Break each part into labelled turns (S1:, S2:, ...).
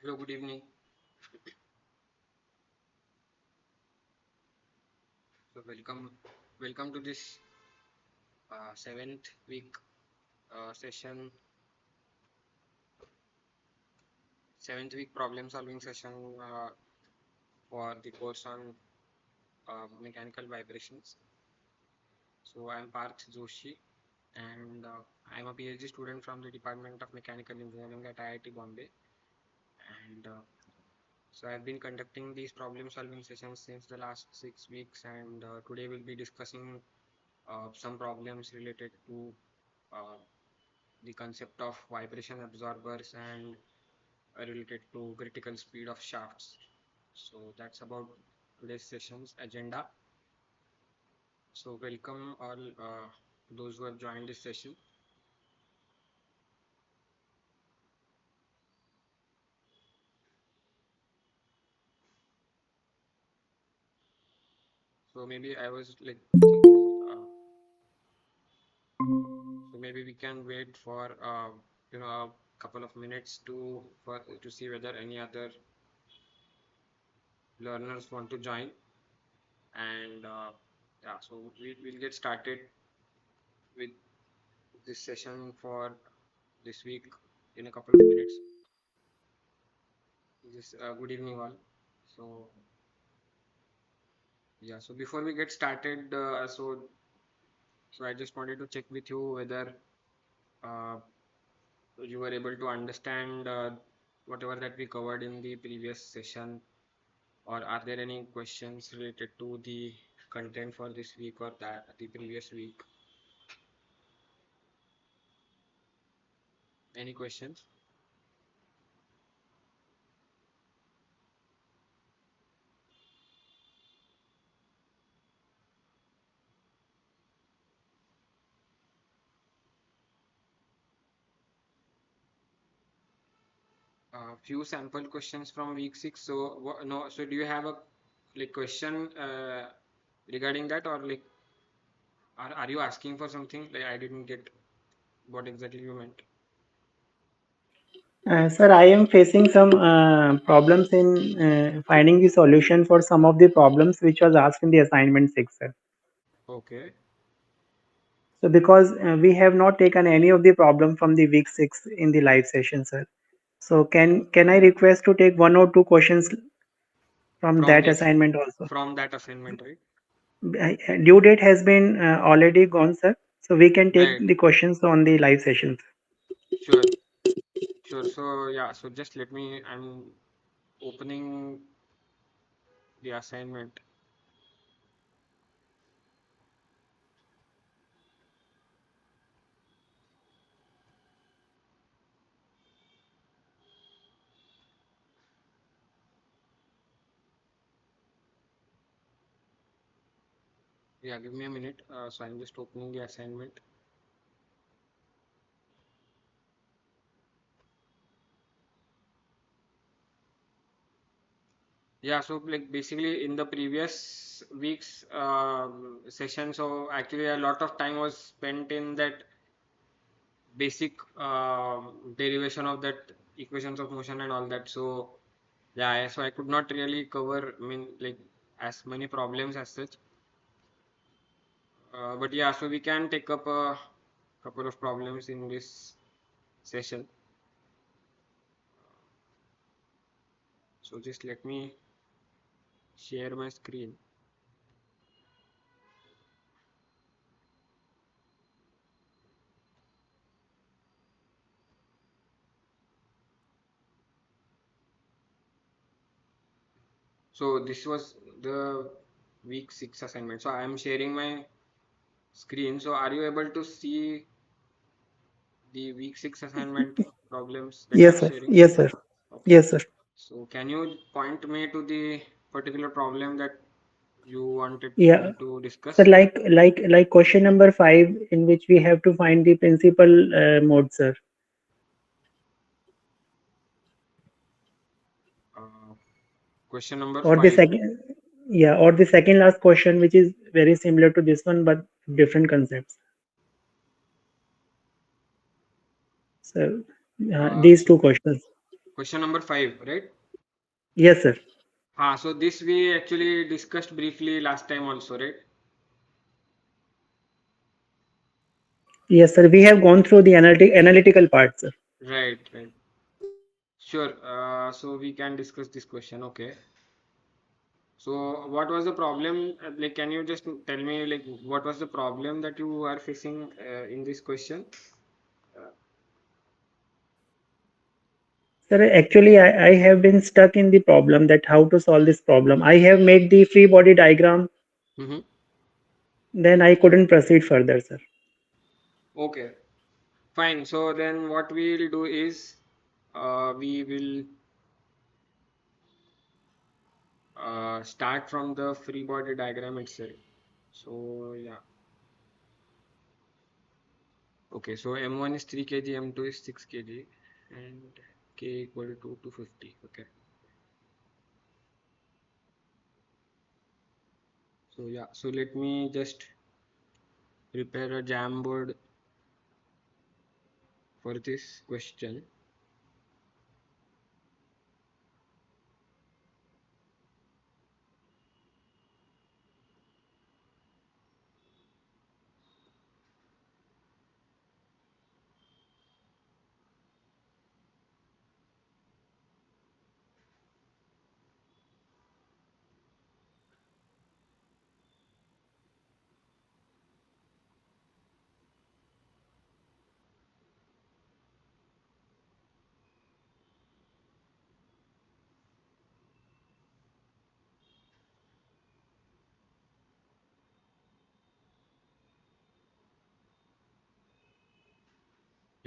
S1: Hello, good evening. So welcome to this seventh week session, seventh week problem solving session for the course on mechanical vibrations. So I'm Parth Joshi, and I'm a PhD student from the Department of Mechanical Engineering at IIT Bombay, and so I've been conducting these problem solving sessions since the last 6 weeks, and today we'll be discussing some problems related to uh, the concept of vibration absorbers and related to critical speed of shafts. So that's about today's session's agenda. So welcome all those who have joined this session. So maybe I was like thinking, so maybe we can wait for a couple of minutes to see whether any other learners want to join. And yeah, so we'll get started with this session for this week in a couple of minutes. Just good evening all. So yeah, so before we get started, so I just wanted to check with you whether uh, you were able to understand whatever that we covered in the previous session, or are there any questions related to the content for this week or that the previous week? Any questions? Few sample questions from week 6. So no, so do you have a like question regarding that, or like are you asking for something? Like I didn't get what exactly you meant.
S2: Sir, I am facing some problems in finding the solution for some of the problems which was asked in the assignment 6, sir.
S1: Okay.
S2: So, because we have not taken any of the problem from the week 6 in the live session, sir. So, can I request to take one or two questions from
S1: From
S2: that
S1: this,
S2: assignment also?
S1: from that assignment, right?
S2: Due date has been already gone, sir. So, we can take
S1: Right.
S2: the questions on the live sessions.
S1: Sure. Sure. So yeah. So just let me. I'm opening the assignment. Yeah. Give me a minute. So I'm just opening the assignment. Yeah. So like basically in the previous week's session, so actually a lot of time was spent in that basic derivation of that equations of motion and all that. So yeah, so I could not really cover, I mean, like as many problems as such. But yeah, so we can take up a couple of problems in this session. So just let me share my screen. So this was the week 6 assignment. So I am sharing my screen. So are you able to see the week 6 assignment problems that I
S2: Yes,
S1: am
S2: sir.
S1: sharing?
S2: Yes, sir.
S1: Okay.
S2: Yes, sir.
S1: So can you point me to the particular problem that you wanted
S2: Yeah.
S1: me to
S2: So
S1: discuss?
S2: like question number 5, in which we have to find the principal mode, sir.
S1: Uh, Question number
S2: Or the
S1: 5.
S2: second, yeah, or the second last question, which is very similar to this one but different concepts. So
S1: Uh,
S2: these two questions.
S1: question number 5, right?
S2: Yes, sir.
S1: So this we actually discussed briefly last time also, right?
S2: Yes, sir. We have gone through the analytical part, sir.
S1: Right, right. Sure. So we can discuss this question. Okay. So what was the problem? Like, can you just tell me, like, what was the problem that you are facing in this question? Uh,
S2: Sir, actually, I have been stuck in the problem that how to solve this problem. I have made the free body diagram,
S1: mhm.
S2: then I couldn't proceed further, sir.
S1: Okay. Fine. So then what we will do is we will start from the free body diagram itself. So yeah. Okay. So M1 is 3 kg, M2 is 6 kg, and K equal to 250. Okay. So yeah. So let me just prepare a Jamboard for this question.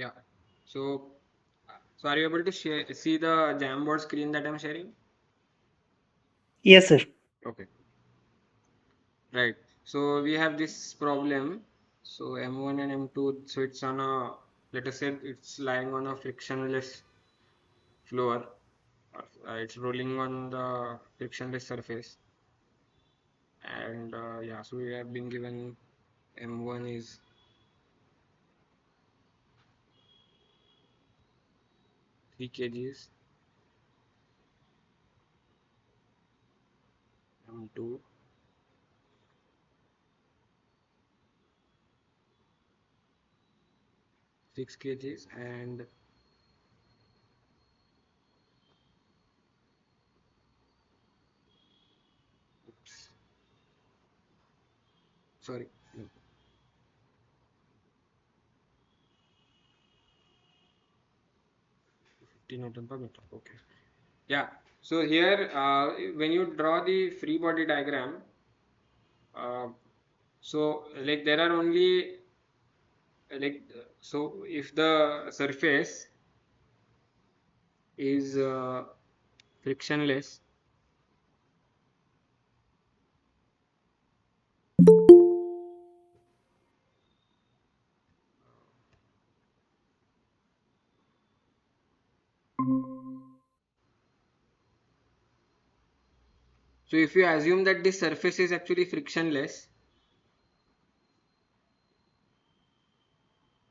S1: Yeah. So, so are you able to see the Jamboard screen that I'm sharing?
S2: Yes, sir.
S1: Okay. Right. So we have this problem. So M1 and M2, so it's on a, let us say it's lying on a frictionless floor. It's rolling on the frictionless surface. And yeah, so we have been given M1 is 3 kgs, M2 6 kgs, and oops, sorry, no, 50 Newton per meter. Okay. Yeah. So here, when you draw the free body diagram, uh, so like there are only so if the surface is frictionless, so if you assume that this surface is actually frictionless,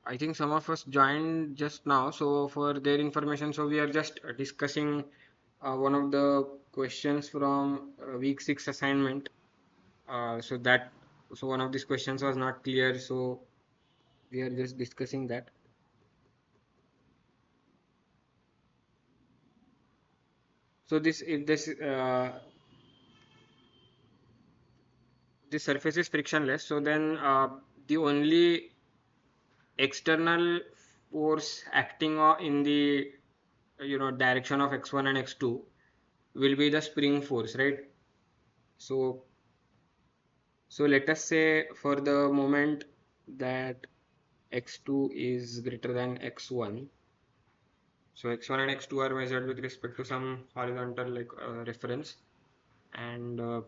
S1: I think some of us joined just now. So for their information, so we are just discussing one of the questions from week 6 assignment. So that so one of these questions was not clear, so we are just discussing that. So this if this surface is frictionless, so then the only external force acting in the direction of x1 and x2 will be the spring force, right? So let us say for the moment that x2 is greater than x1. So x1 and x2 are measured with respect to some horizontal like reference, and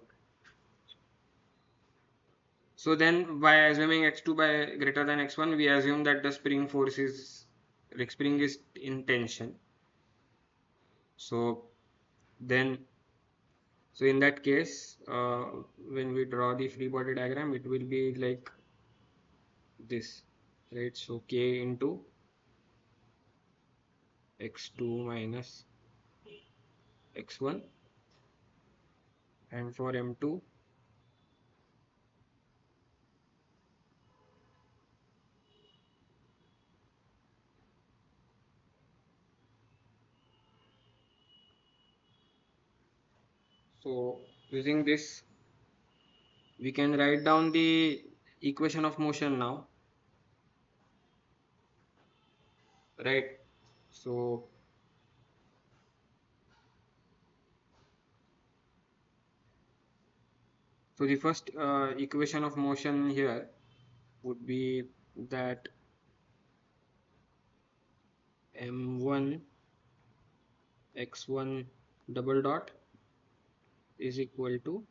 S1: so then by assuming x2 by greater than x1, we assume that the spring force is like spring is in tension. So then so in that case, when we draw the free body diagram, it will be like this, right? So k into x2 minus x1, and for m2, so using this we can write down the equation of motion now, right? So the first equation of motion here would be that m1 x1 double dot is equal to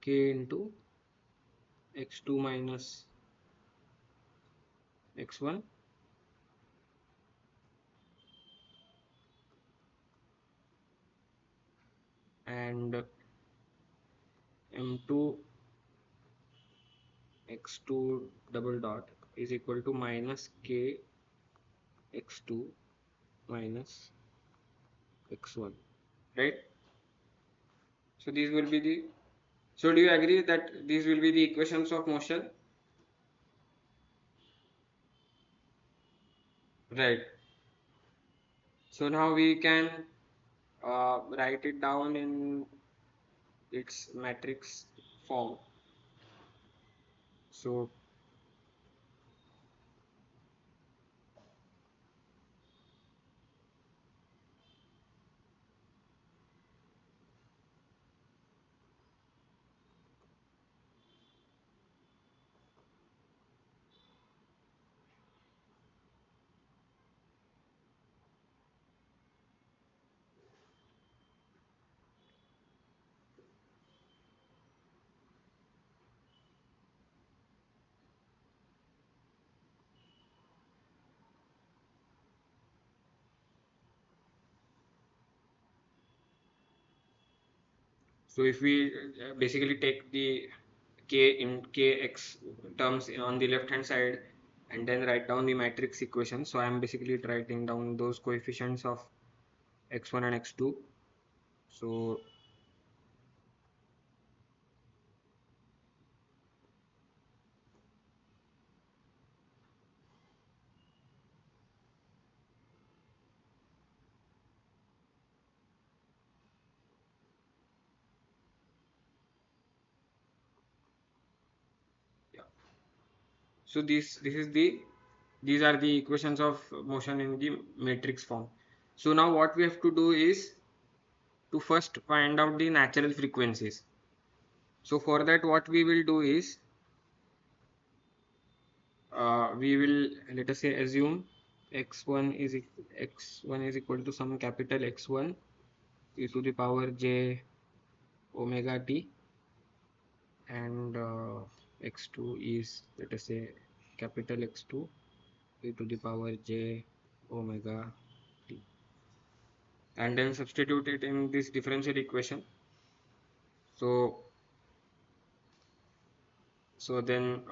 S1: k into x2 minus x1 and m2 x2 double dot is equal to minus k x2 minus x1, right? So these will be the, so do you agree that these will be the equations of motion, right? So now we can write it down in its matrix form. So if we basically take the k in kx terms on the left hand side and then write down the matrix equation, so I am basically writing down those coefficients of x1 and x2. So yeah, so this is the, these are the equations of motion in the matrix form. So now what we have to do is to first find out the natural frequencies. So for that what we will do is we will, let us say, assume x1 is x1 is equal to some capital X1 e to the power j omega t, and x2 is, let us say, capital X2 e to the power j omega t, and then substitute it in this differential equation. So then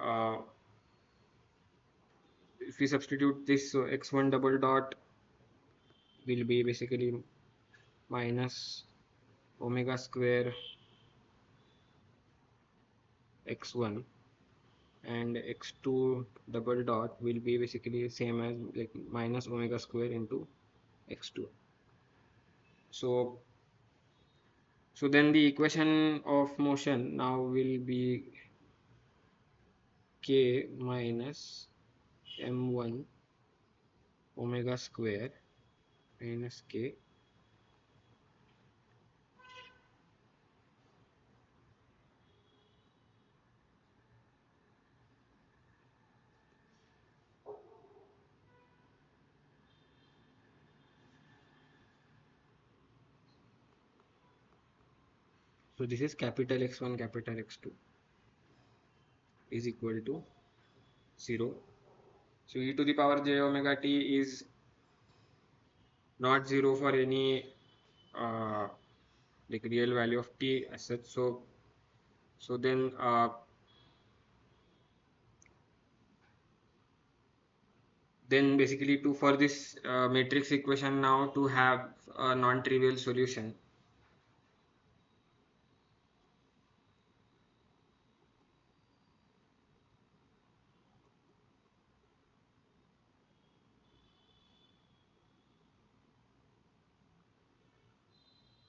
S1: if we substitute this, so x1 double dot will be basically minus omega square x1, and x2 double dot will be basically same as like minus omega square into x2. So then the equation of motion now will be k minus m1 omega square minus k. So this is capital X1 capital X2 is equal to 0. So e to the power j omega t is not 0 for any uh, like real value of t as such. So then then basically to for this matrix equation now to have a non-trivial solution,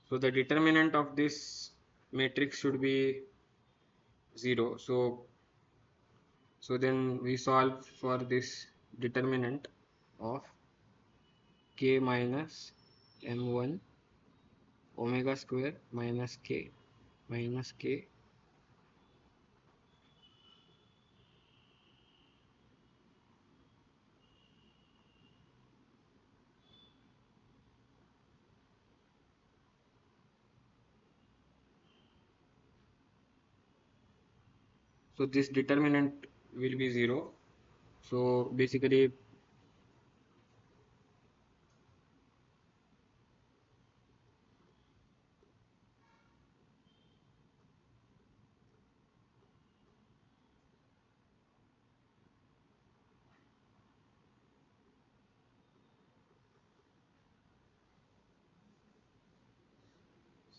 S1: so the determinant of this matrix should be 0. So then we solve for this determinant of k minus m1 omega square minus k. So this determinant will be 0. So basically,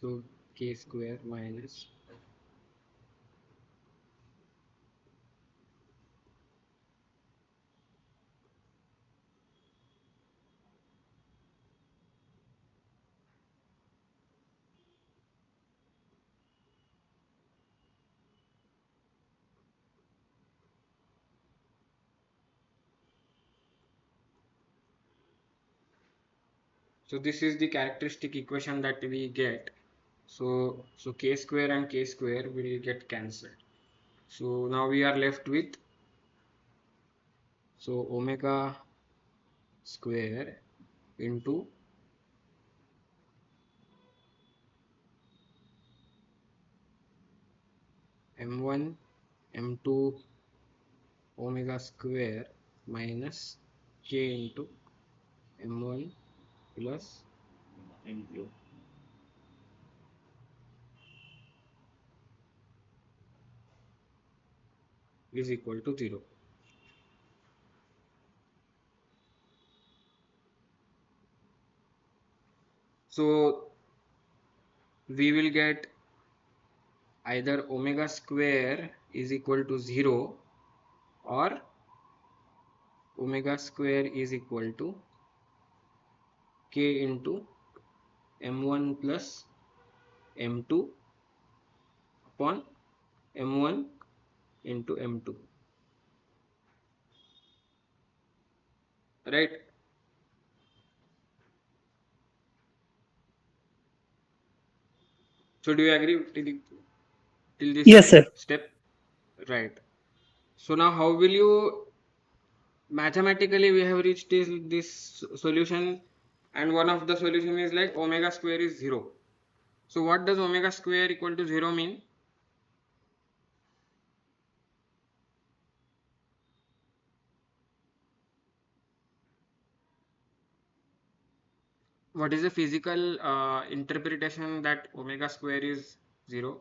S1: so k square minus, so this is the characteristic equation that we get. So k square and k square will get cancelled. So now we are left with, so omega square into m1 m2 omega square minus k into m1 plus m2 is equal to 0. So we will get either omega square is equal to 0 or omega square is equal to k into m1 plus m2 upon m1 into m2, right? So do you agree till this
S2: Yes, sir.
S1: step, right? So now how will you, mathematically we have reached this solution, and one of the solution is like omega square is 0. So what does omega square equal to 0 mean? What is the physical interpretation that omega square is 0?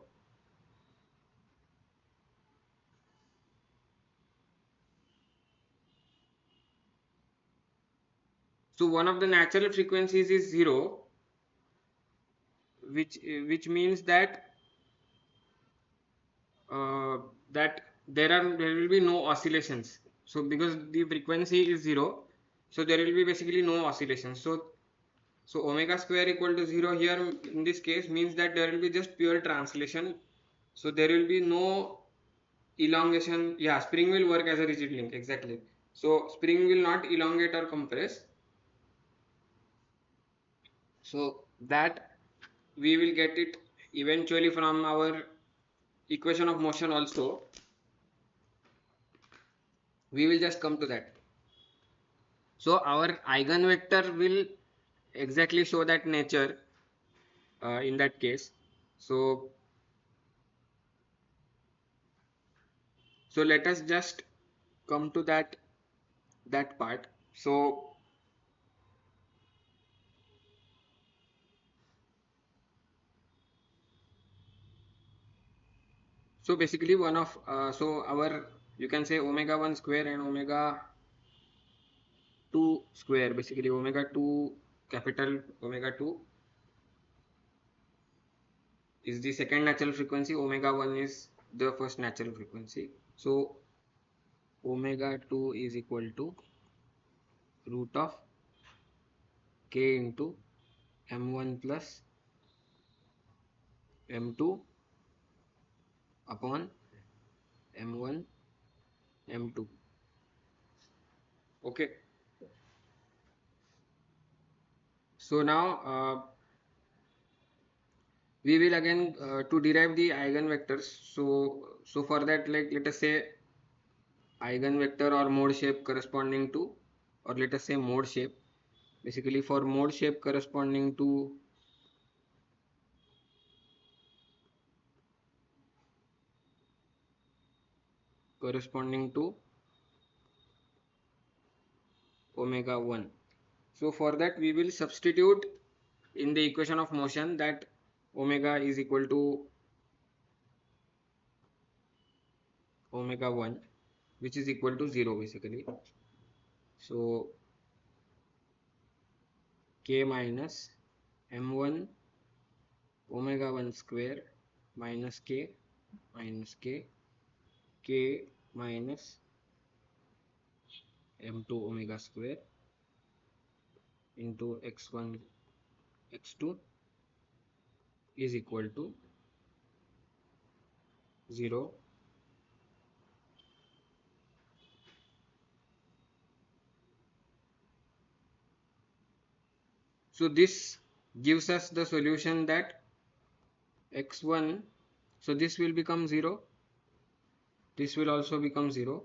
S1: So one of the natural frequencies is 0, which means uh, that there will be no oscillations. So because the frequency is 0, so there will be basically no oscillations. So omega square equal to 0 here in this case means that there will be just pure translation. So there will be no elongation. Yeah, spring will work as a rigid link, exactly. So spring will not elongate or compress. So that we will get it eventually from our equation of motion also. We will just come to that. So our eigenvector will exactly show that nature in that case. So so let us just come to that part. So basically one of so our, you can say omega 1 square and omega 2 square, basically omega 2, capital omega 2 is the second natural frequency, omega 1 is the first natural frequency. So omega 2 is equal to root of k into m1 plus m2 upon m1 m2. Okay, so now we will again to derive the eigenvectors. So for that, like let us say eigenvector or mode shape corresponding to, or let us say mode shape, basically for mode shape corresponding to omega 1. So for that we will substitute in the equation of motion that omega is equal to omega 1, which is equal to 0 basically. So k minus m1 omega 1 square minus k minus m2 omega square into x1 x2 is equal to 0. So this gives us the solution that x1, so this will become 0, this will also become 0.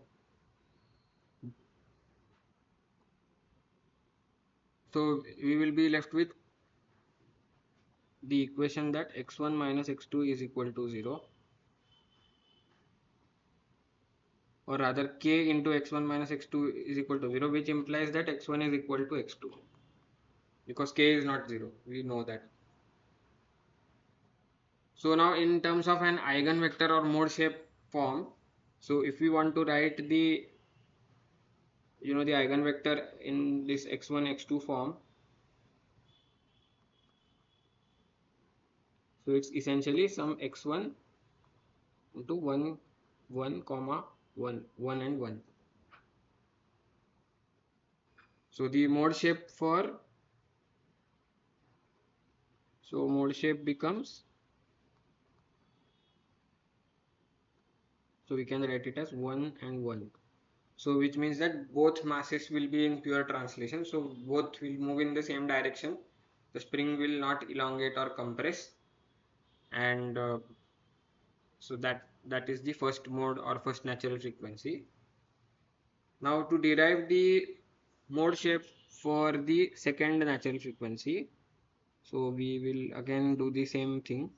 S1: So we will be left with the equation that x1 minus x2 is equal to 0, or rather k into x1 minus x2 is equal to 0, which implies that x1 is equal to x2 because k is not 0, we know that. So now in terms of an eigenvector or mode shape form, so if we want to write the the eigenvector in this x1 x2 form, so it's essentially some x1 into 1 1 comma 1 1 and 1. So the mode shape for, so mode shape becomes, so we can write it as 1 and 1. So which means that both masses will be in pure translation, so both will move in the same direction, the spring will not elongate or compress, and so that is the first mode or first natural frequency. Now to derive the mode shape for the second natural frequency, so we will again do the same thing.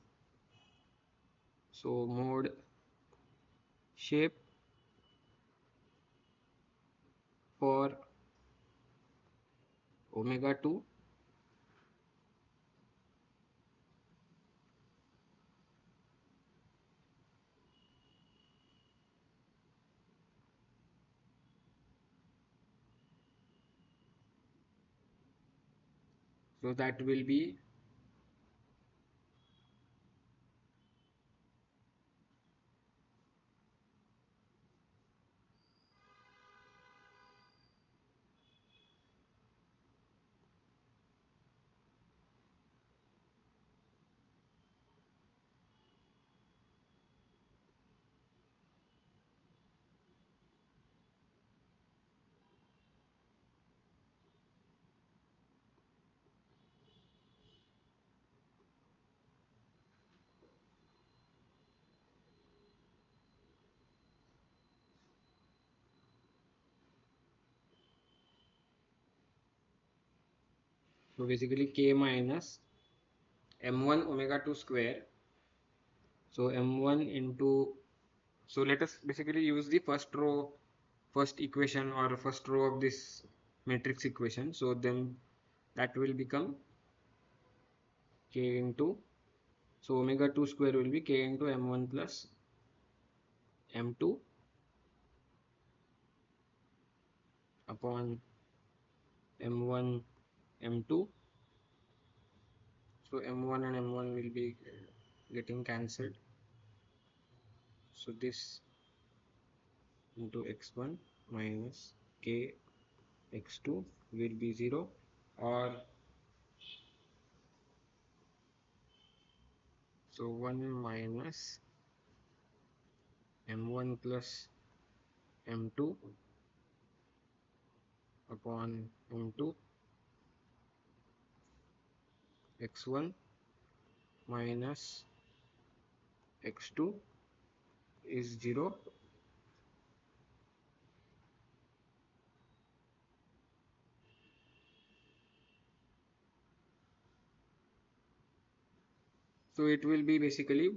S1: So mode shape for omega 2, so that will be, so basically k minus m1 omega 2 square. So m1 into, so let us basically use the first equation or first row of this matrix equation. So then that will become k into, so omega 2 square will be k into m1 plus m2 upon m1 m2. So m1 and m1 will be getting cancelled. So this into x1 minus k x2 will be 0, or so 1 minus m1 plus m2 upon m2 x1 minus x2 is 0. So it will be basically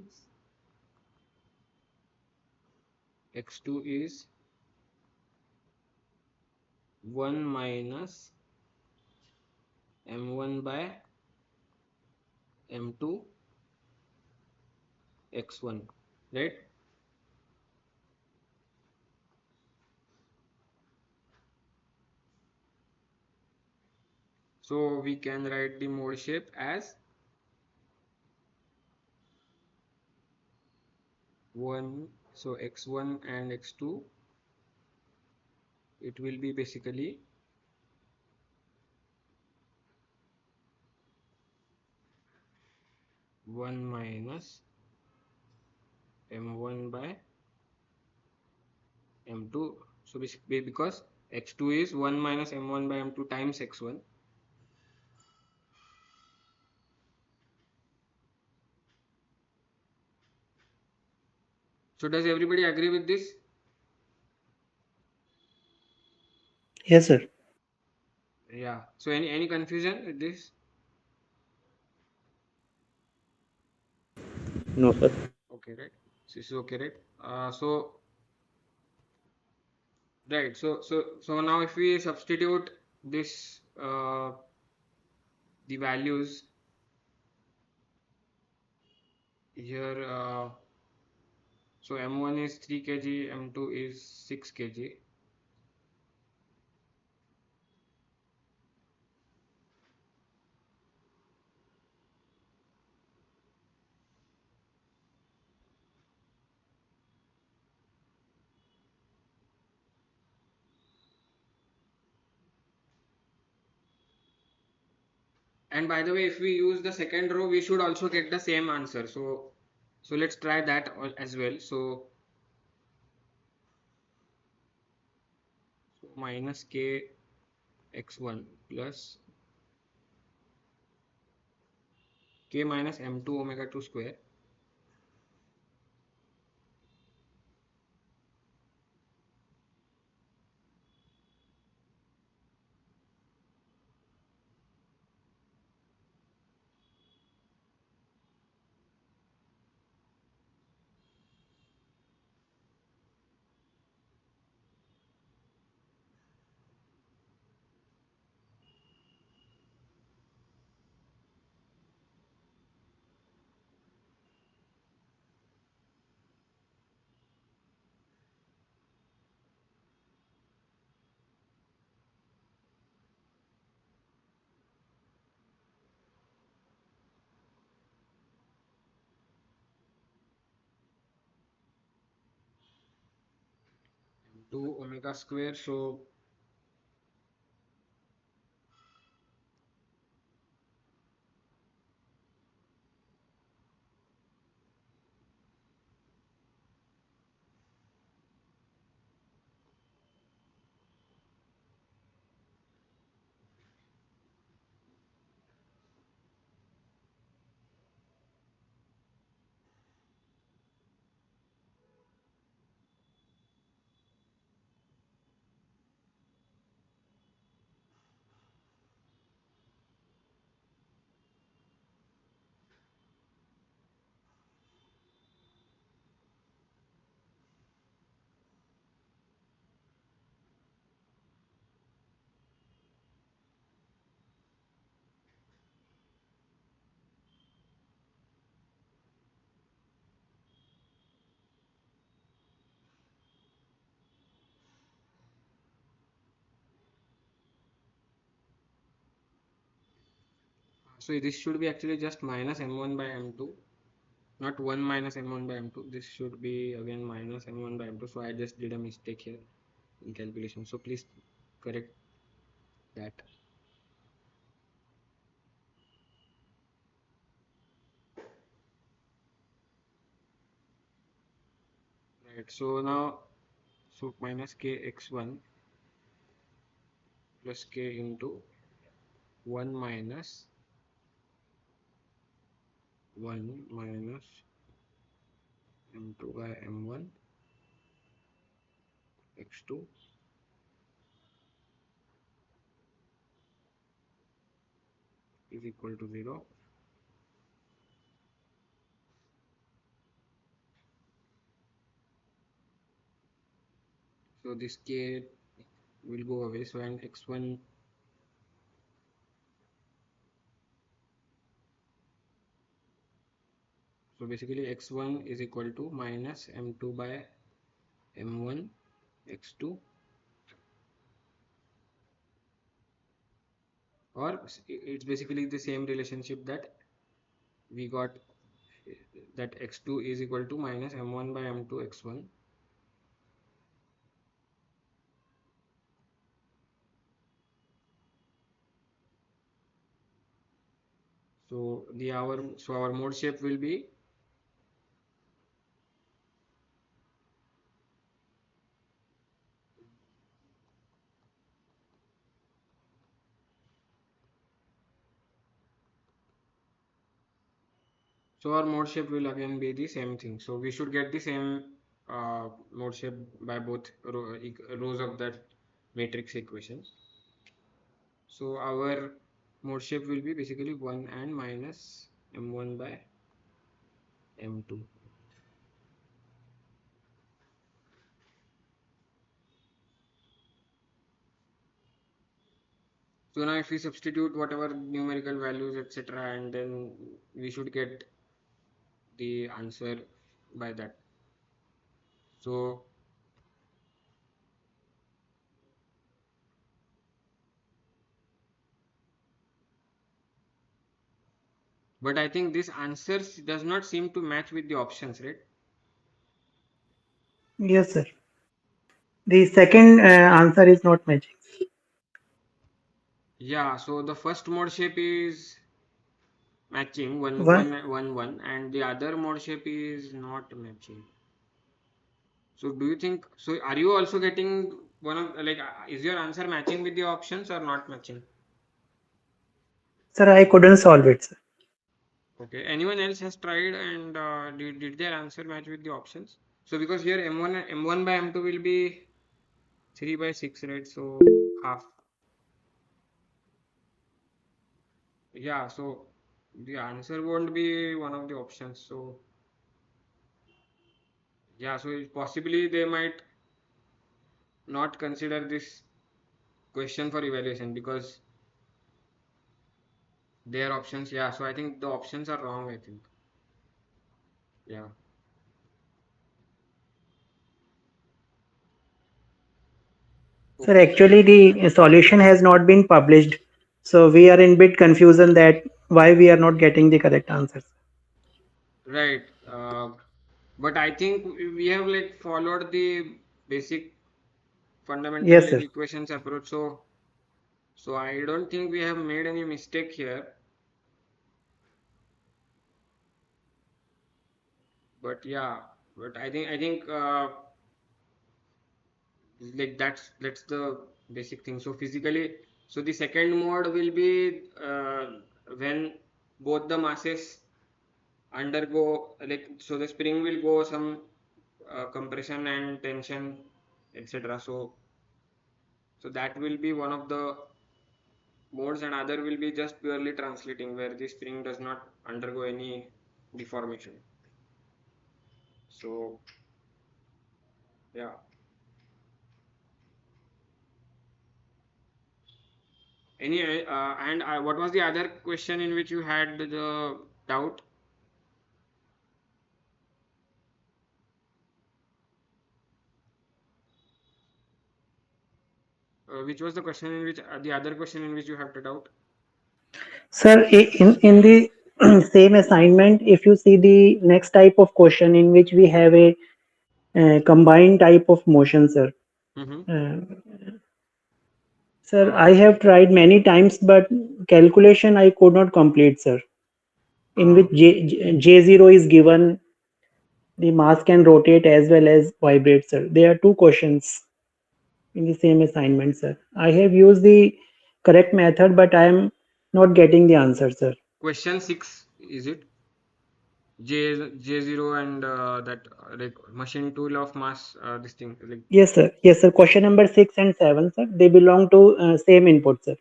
S1: x2 is 1 minus m1 by m2 x1, right? So we can write the mode shape as 1, so x1 and x2, it will be basically 1 minus m1 by m2. So basically because x2 is 1 minus m1 by m2 times x1. So does everybody agree with this?
S2: Yes, sir.
S1: Yeah. So any confusion with this?
S2: No, sir.
S1: Okay, right. So this is okay, right? So right. So now if we substitute this the values here, so m1 is 3 kg, m2 is 6 kg. And by the way, if we use the second row, we should also get the same answer. So let's try that as well. So minus k x1 plus k minus m2 omega 2 square. M2 omega square. So So this should be actually just minus m1 by m2, not 1 minus m1 by m2. This should be again minus m1 by m2. So I just did a mistake here in calculation. So please correct that. Right. So now, so minus k x1 plus k into 1 minus 1 minus m2 by m1 x2 is equal to 0. So this k will go away. So and x1, so basically x1 is equal to minus m2 by m1 x2, or it's basically the same relationship that we got, that x2 is equal to minus m1 by m2 x1. So our mode shape will be, so our mode shape will again be the same thing. So we should get the same mode shape by both rows of that matrix equation. So our mode shape will be basically 1 and minus m1 by m2. So now if we substitute whatever numerical values etc., and then we should get the answer by that. So, but I think this answer does not seem to match with the options, right?
S2: Yes, sir. The second answer is not matching.
S1: Yeah, so the first mode shape is matching
S2: One,
S1: 1 1 1, and the other mode shape is not matching. So do you think, so are you also getting one of, like, is your answer matching with the options or not matching?
S2: sir, I couldn't solve it, sir.
S1: Okay, anyone else has tried and did their answer match with the options? So because here m1 by m2 will be 3 by 6, right? So half. Yeah, so the answer won't be one of the options. So yeah, so possibly they might not consider this question for evaluation because their options. Yeah, so I think the options are wrong, I think. Yeah.
S2: Sir,
S1: Okay.
S2: actually, the solution has not been published, so we are in bit confusion that why we are not getting the correct answers.
S1: Right. But I think we have like followed the basic fundamental
S2: Yes,
S1: like
S2: sir.
S1: equations approach. So I don't think we have made any mistake here. But yeah, but I think like that's the basic thing. So physically, so the second mode will be when both the masses undergo, like, so the spring will go some compression and tension etc. So that will be one of the modes, and other will be just purely translating where the spring does not undergo any deformation. So yeah, any and what was the other question in which you had the doubt? Which was the question in which, the other question in which you have the doubt?
S2: Sir, in the same assignment, if you see the next type of question in which we have a combined type of motion, sir.
S1: Mm-hmm.
S2: Uh, Sir, I
S1: Uh,
S2: have tried many times, but calculation I could not complete, sir. In
S1: uh,
S2: which J0 is given, the mass can rotate as well as vibrate, sir. There are two questions in the same assignment, sir. I have used the correct method, but I am not getting the answer, sir.
S1: Question 6, is it? J0 and that like machine tool of mass, this thing like.
S2: Yes, sir. Yes, sir. Question number 6 and 7, sir. They belong to same input, sir.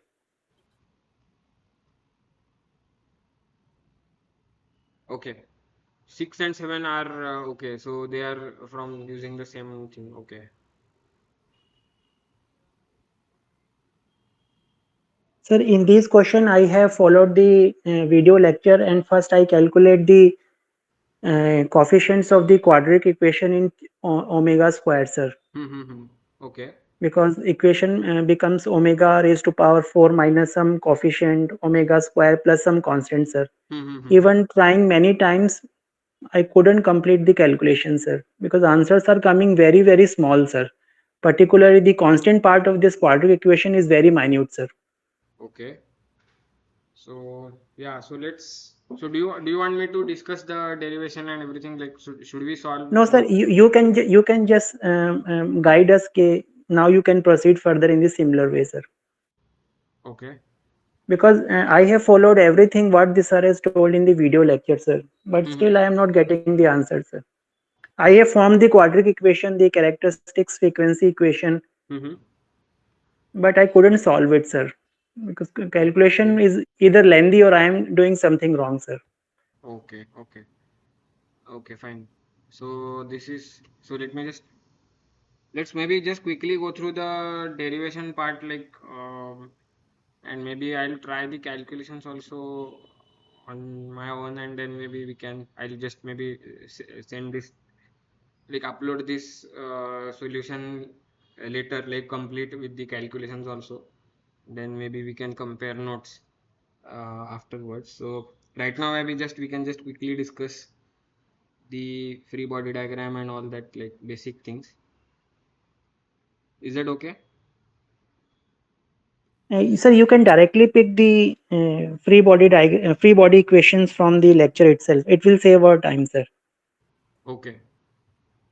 S1: Okay. 6 and 7 are okay, so they are from using the same thing. Okay.
S2: Sir, in this question, I have followed the video lecture and first I calculate the coefficients of the quadratic equation in omega square, sir.
S1: Mm-hmm. Okay.
S2: Because equation becomes omega raised to power 4 minus some coefficient omega square plus some constant, sir.
S1: Mm-hmm.
S2: Even trying many times, I couldn't complete the calculation, sir, because answers are coming very, very small, sir. Particularly the constant part of this quadratic equation is very minute, sir.
S1: Okay. So yeah, so let's. So do you want me to discuss the derivation and everything? Like should we solve
S2: No, sir,
S1: both?
S2: you can just guide us. Now you can proceed further in the similar way, sir.
S1: Okay.
S2: Because I have followed everything what the sir has told in the video lecture, sir. But still,
S1: Mm-hmm.
S2: I am not getting the answer, sir. I have formed the quadratic equation, the characteristics frequency equation,
S1: Mm-hmm.
S2: but I couldn't solve it, sir. Because calculation
S1: Okay.
S2: is either lengthy or I am doing something wrong, sir.
S1: Okay. Okay. Okay. Fine. So this is. So let me just. Let's maybe just quickly go through the derivation part, like, and maybe I'll try the calculations also on my own, and then maybe I'll just maybe send this, like, upload this solution later, like, complete with the calculations also. Then maybe we can compare notes afterwards. So right now, maybe just we can just quickly discuss the free body diagram and all that, like, basic things. Is that okay?
S2: Sir, you can directly pick the free body equations from the lecture itself. It will save our time, sir.
S1: Okay.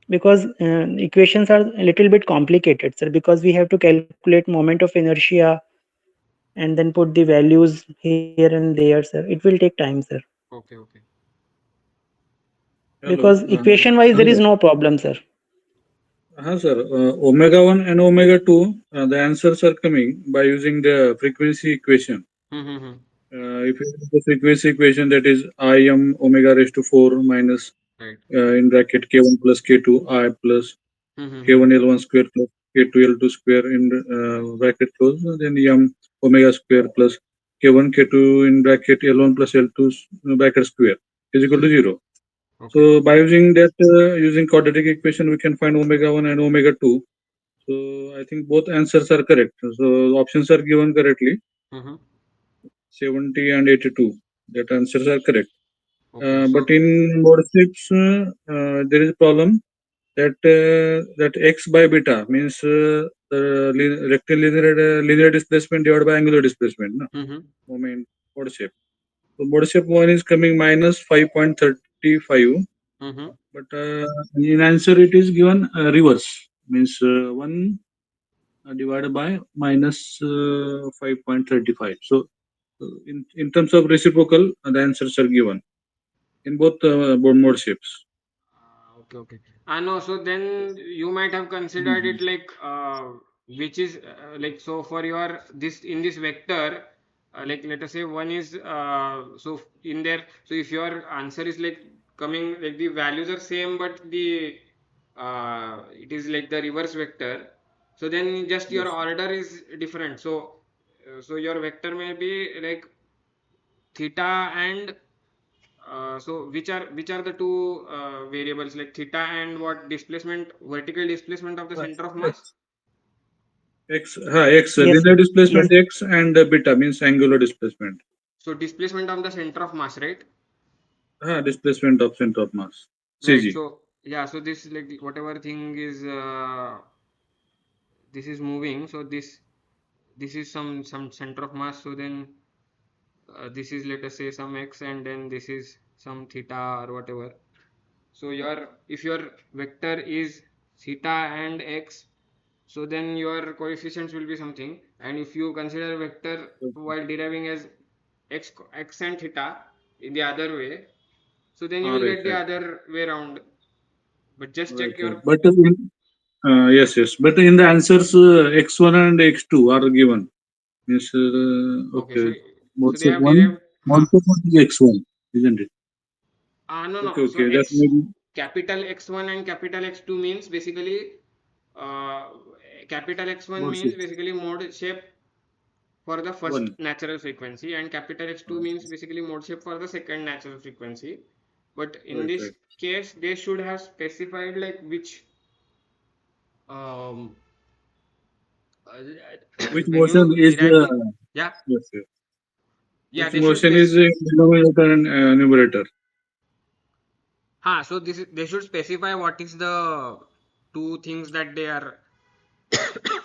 S2: Because equations are a little bit complicated, sir. Because we have to calculate moment of inertia and then put the values here and there, sir. It will take time, sir.
S1: Okay. Okay.
S2: Because
S3: Hello.
S2: equation wise, there is
S3: Hello.
S2: no problem, sir.
S3: Sir. Omega 1 and omega 2, the answers are coming by using the frequency equation.
S1: Mm-hmm.
S3: If you use the frequency equation, that is I m omega raised to 4 minus
S1: Right.
S3: in bracket k1 plus k2 I plus
S1: Mm-hmm.
S3: k1 L1 square plus k2 L2 square in bracket close, then m omega square plus k1 k2 in bracket L1 plus L2 bracket square is equal to 0.
S1: Okay.
S3: So by using that, using quadratic equation, we can find omega 1 and omega 2. So I think both answers are correct. So options are given correctly,
S1: Mm-hmm.
S3: 70 and 82. That answers are correct.
S1: Okay.
S3: But
S1: So.
S3: in mode 6, there is a problem that x by beta means the rectilinear linear displacement divided by angular displacement, no?
S1: Mm-hmm.
S3: Moment mode shape. So mode shape 1 is coming minus 5.35,
S1: Mm-hmm.
S3: but in answer it is given reverse means 1 divided by minus 5.35. So in terms of reciprocal, the answers are given in both mode shapes.
S1: Okay, okay. I know. So then you might have considered
S3: Mhm.
S1: it like, which is like, so for your this in this vector, like, let us say one is so in there. So if your answer is like coming, like, the values are same, but the it is like the reverse vector. So then just your
S3: Yes.
S1: order is different. So so your vector may be like theta and so which are the two variables, like theta and what displacement, vertical displacement of the center of mass?
S3: X, X,
S2: Yes, sir.
S3: linear
S2: Yes,
S3: displacement X and beta means angular displacement.
S1: So displacement of the center of mass, right?
S3: Displacement of center of mass,
S1: Right.
S3: CG.
S1: So yeah, so this like whatever thing is this is moving. So this is some center of mass. So then this is, let us say, some x, and then this is some theta or whatever. So your if your vector is theta and x, so then your coefficients will be something. And if you consider vector
S3: Okay.
S1: while deriving as x and theta in the other way, so then you
S3: Ah,
S1: will
S3: right,
S1: get the
S3: right,
S1: other way around. But just
S3: right,
S1: check
S3: right.
S1: your.
S3: But yes, yes. But in the answers, x1 and x2 are given. Means
S1: Okay,
S3: okay,
S1: so
S3: mode
S1: they
S3: shape
S1: have
S3: one,
S1: derived.
S3: mode shape one is x1, isn't it?
S1: No,
S3: Okay,
S1: no. So
S3: okay. That
S1: x,
S3: may be
S1: capital X1 and capital X2 means basically, uh, capital X1
S3: mode
S1: means
S3: shape
S1: basically mode shape for the first
S3: one.
S1: natural frequency, and capital X2 means basically mode shape for the second natural frequency. But in
S3: Right,
S1: this
S3: right.
S1: case, they should have specified like which, um,
S3: Which
S1: when
S3: motion
S1: you
S3: is
S1: derive the, yeah,
S3: yes, yes.
S1: yeah,
S3: Which
S1: they should
S3: motion is
S1: specify.
S3: in denominator and numerator?
S1: So this is, they should specify what is the two things that they are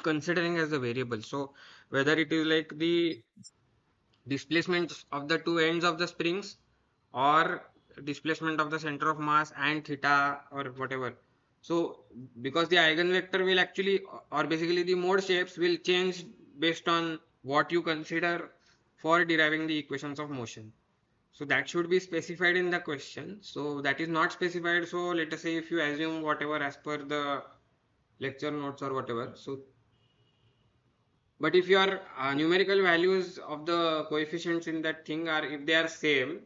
S1: considering as a variable. So whether it is like the displacement of the two ends of the springs, or displacement of the center of mass and theta or whatever. So because the eigenvector will actually, or basically the mode shapes will change based on what you consider for deriving the equations of motion. So that should be specified in the question. So that is not specified. So let us say if you assume whatever as per the lecture notes or whatever. So but if your numerical values of the coefficients in that thing are, if they are same,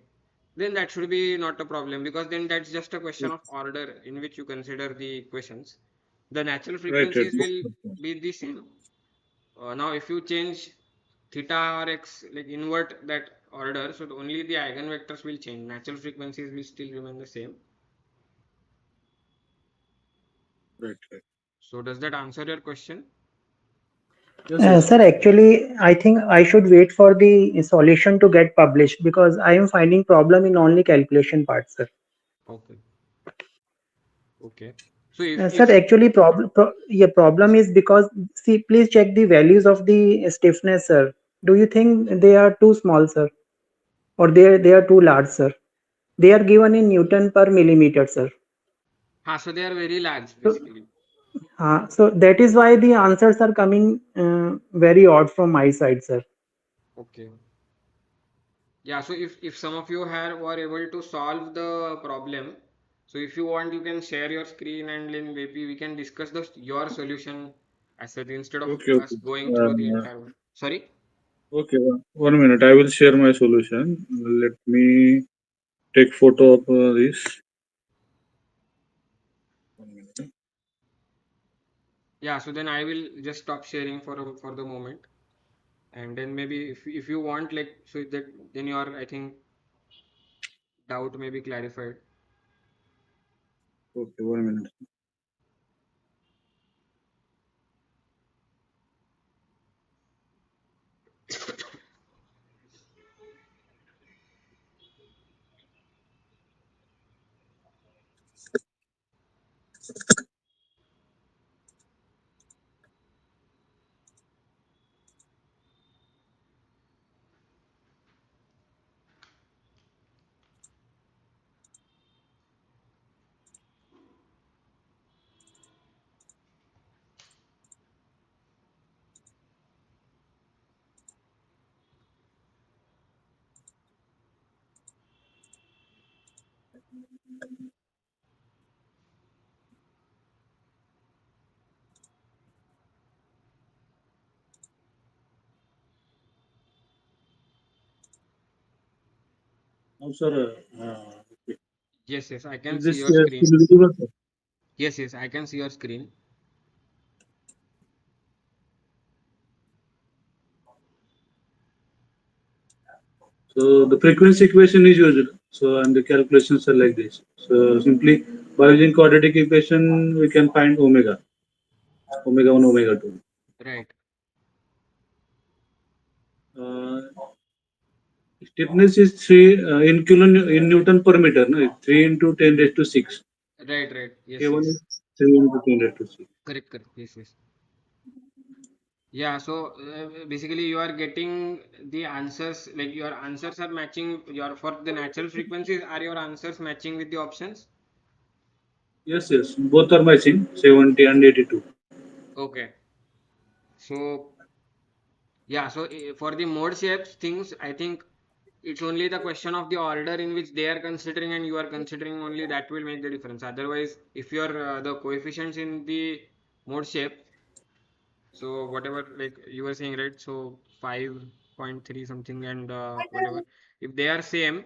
S1: then that should be not a problem, because then that's just a question
S3: Yes.
S1: of order in which you consider the equations. The natural
S3: Right, right.
S1: frequencies will be the same. Now if you change theta or x, like invert that order, so only the eigenvectors will change, natural frequencies will still remain the same.
S3: Right, right.
S1: So does that answer your question?
S3: Yes, yes.
S2: Sir, actually, I think I should wait for the solution to get published because I am finding problem in only calculation part, sir.
S1: Okay. Okay. So
S2: Sir,
S1: if
S2: actually, problem is because see, please check the values of the stiffness, sir. Do you think they are too small, sir, or they are too large, sir? They are given in Newton per millimeter, sir.
S1: so they are very large
S2: So,
S1: basically.
S2: so that is why the answers are coming very odd from my side, sir.
S1: Okay. Yeah, so if some of you have were able to solve the problem, so if you want, you can share your screen, and then maybe we can discuss your solution as such instead of
S3: Okay,
S1: us
S3: okay.
S1: going through the entire one. Sorry?
S3: Okay, one minute. I will share my solution. Let me take photo of this. 1 minute.
S1: Yeah, so then I will just stop sharing for the moment, and then maybe if you want, like, so that then your, I think, doubt may be clarified.
S3: Okay, 1 minute. Now, sir, okay.
S1: Yes, yes, I can
S3: Is
S1: see
S3: this
S1: your screen.
S3: still visible, sir?
S1: Yes, yes, I can see your screen.
S3: So the frequency equation is used. So and the calculations are like this. So simply by using quadratic equation, we can find omega, omega one, omega two.
S1: Right.
S3: Uh, Stiffness is 3 in Newton per meter. No? 3 into 10 raised to 6.
S1: Right, right. Yes,
S3: K1 is
S1: yes.
S3: 3 into 10 raised to 6.
S1: Correct, correct. Yes, yes. Yeah, so basically you are getting the answers, like your answers are matching your for the natural frequencies, are your answers matching with the options?
S3: Yes, yes. Both are matching 70 and 82.
S1: Okay. So yeah, so for the mode shapes things, I think it's only the question of the order in which they are considering and you are considering only that will make the difference. Otherwise, if your the coefficients in the mode shape, so whatever like you were saying, right? So 5.3 something and whatever, if they are same,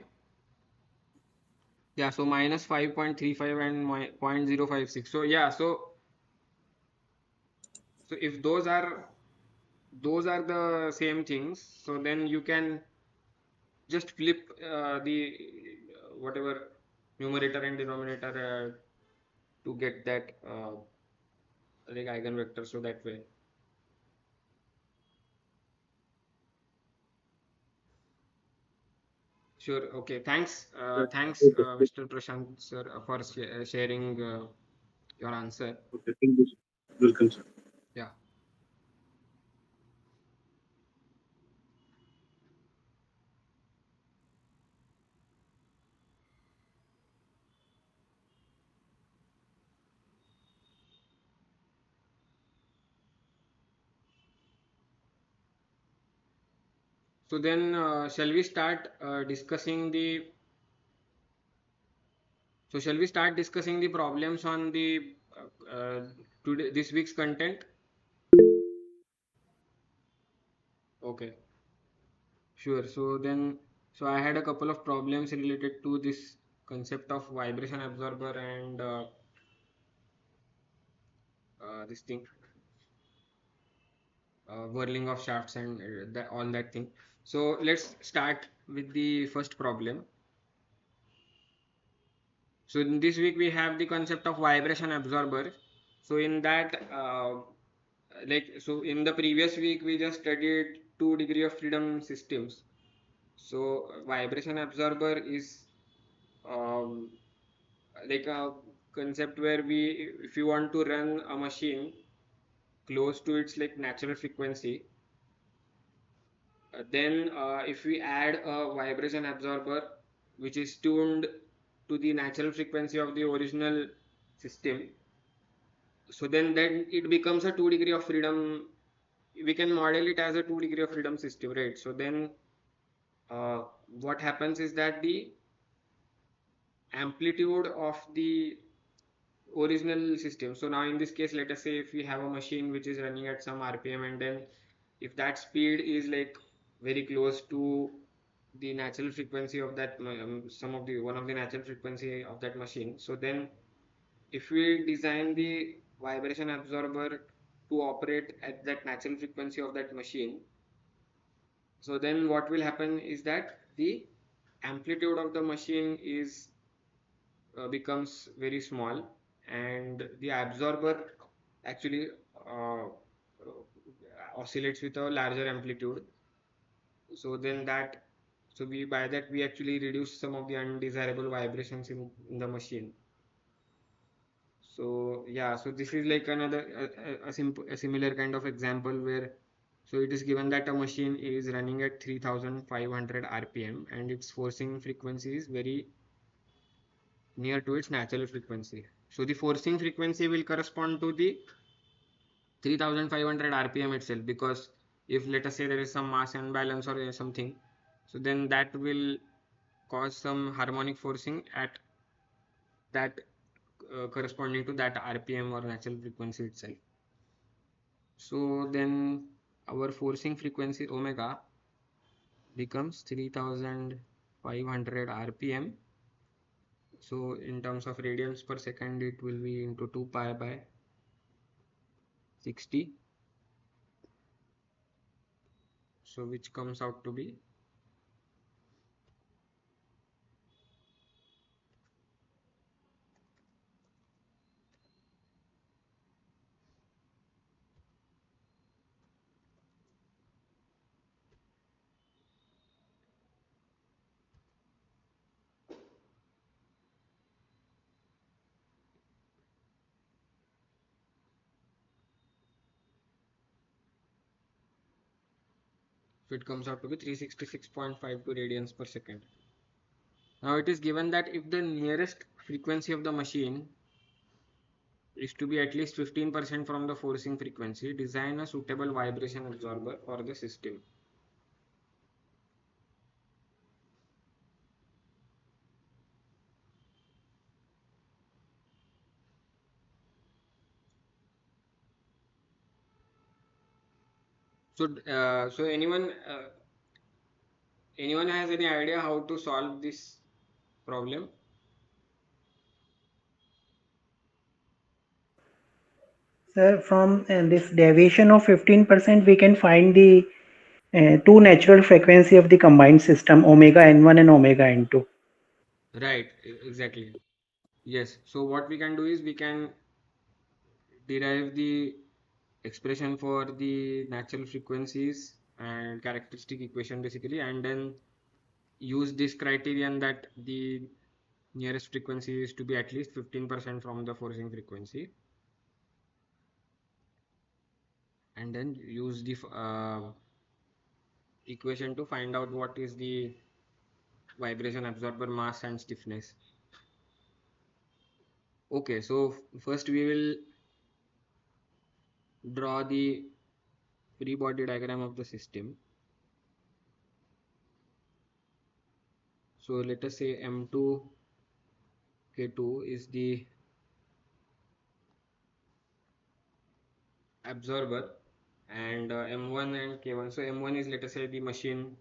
S1: yeah, so minus 5.35 and 0.056. So yeah, so if those are the same things, so then you can just flip the whatever numerator and denominator to get that like eigenvector. So that way, sure. Okay, thanks. Thanks,
S3: Okay,
S1: Mr. Prashant sir, for sharing your answer.
S3: okay. Thank you. Welcome, sir.
S1: Yeah. So then, shall we start discussing the? So shall we start discussing the problems on the today this week's content? Okay, sure. So then, so I had a couple of problems related to this concept of vibration absorber and this thing, whirling of shafts and that all that thing. So let's start with the first problem. So in this week we have the concept of vibration absorber. So in that, like so in the previous week we just studied two degree of freedom systems. So vibration absorber is um, like a concept where we, if you want to run a machine close to its like natural frequency, then if we add a vibration absorber which is tuned to the natural frequency of the original system, so then it becomes a 2 degree of freedom. We can model it as a 2 degree of freedom system, right? So then uh, what happens is that the amplitude of the original system, so now in this case let us say if we have a machine which is running at some rpm, and then if that speed is like very close to the natural frequency of that some of the one of the natural frequency of that machine, so then if we design the vibration absorber to operate at that natural frequency of that machine, so then what will happen is that the amplitude of the machine is becomes very small, and the absorber actually oscillates with a larger amplitude. So then that, so we by that we actually reduce some of the undesirable vibrations in the machine. So yeah, so this is like another a similar kind of example where, so it is given that a machine is running at 3500 rpm and its forcing frequency is very near to its natural frequency. So the forcing frequency will correspond to the 3500 rpm itself, because if let us say there is some mass imbalance or something, so then that will cause some harmonic forcing at that corresponding to that rpm or natural frequency itself. So then our forcing frequency omega becomes 3500 rpm. So in terms of radians per second, it will be into 2 pi by 60. So which comes out to be So it comes out to be 366.52 radians per second. Now it is given that if the nearest frequency of the machine is to be at least 15% from the forcing frequency, design a suitable vibration absorber for the system. So anyone has any idea how to solve this problem?
S2: Sir, from this deviation of 15%, we can find the two natural frequency of the combined system, omega n1 and omega n2.
S1: Right, exactly. Yes. So what we can do is we can derive the expression for the natural frequencies and characteristic equation basically, and then use this criterion that the nearest frequency is to be at least 15% from the forcing frequency, and then use the equation to find out what is the vibration absorber mass and stiffness. Okay, so first we will draw the free body diagram of the system. So let us say M2 K2 is the absorber, and M1 and K1. So M1 is, let us say, the machine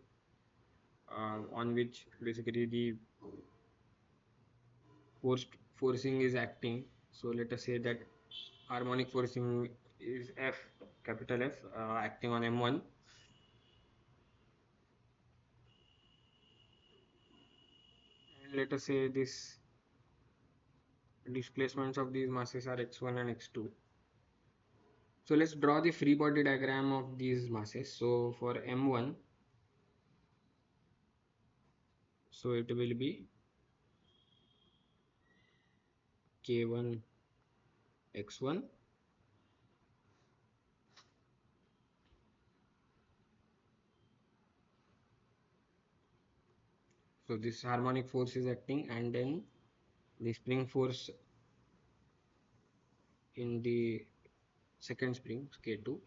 S1: on which basically the forcing is acting. So let us say that harmonic forcing is F, capital F, acting on M1. And let us say this displacements of these masses are x1 and x2. So let's draw the free body diagram of these masses. So for M1, so it will be K1 x1. So this harmonic force is acting, and then the spring force in the second spring K2,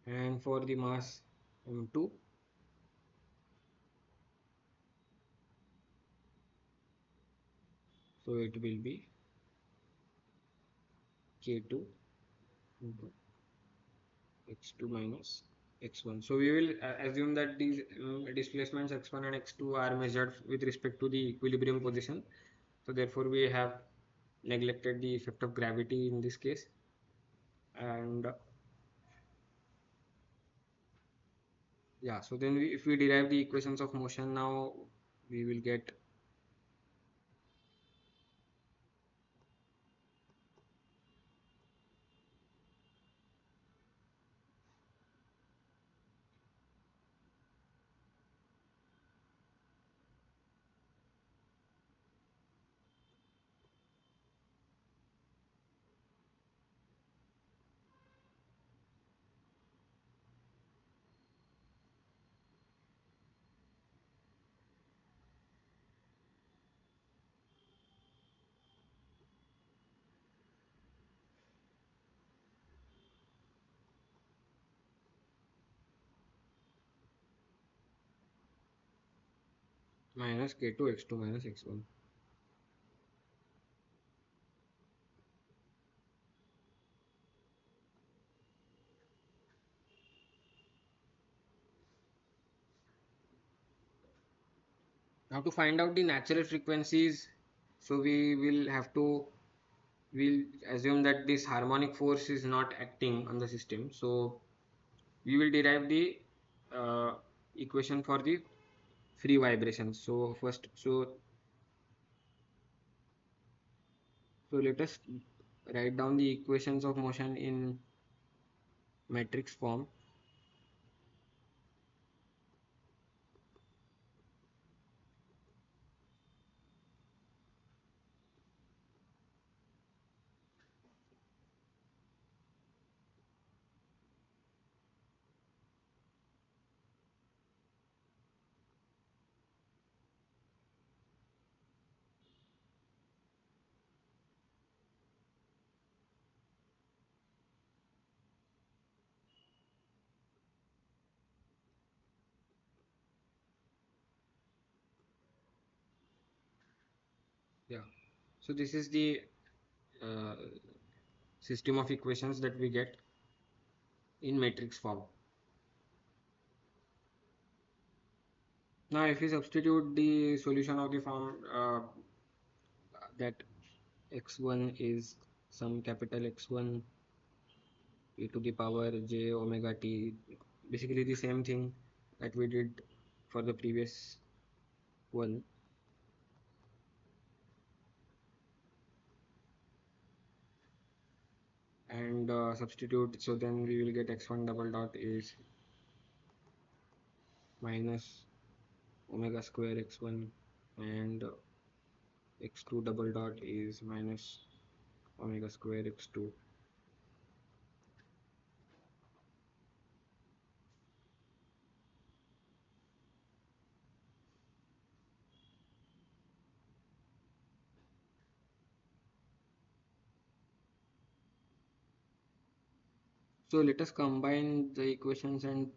S1: and for the mass M2, so it will be K2 into x2 minus x1. So we will assume that these displacements x1 and x2 are measured with respect to the equilibrium position. So therefore we have neglected the effect of gravity in this case, and yeah, so then if we derive the equations of motion now, we will get minus K2 x2 minus x1. Now to find out the natural frequencies, so we'll assume that this harmonic force is not acting on the system. So we will derive the uh, equation for the free vibrations. So first, so let us write down the equations of motion in matrix form. So this is the uh, system of equations that we get in matrix form. Now if we substitute the solution of the form that x1 is some capital X1 e to the power j omega t, basically the same thing that we did for the previous one, and substitute, so then we will get x1 double dot is minus omega square x1, and x2 double dot is minus omega square x2. So let us combine the equations and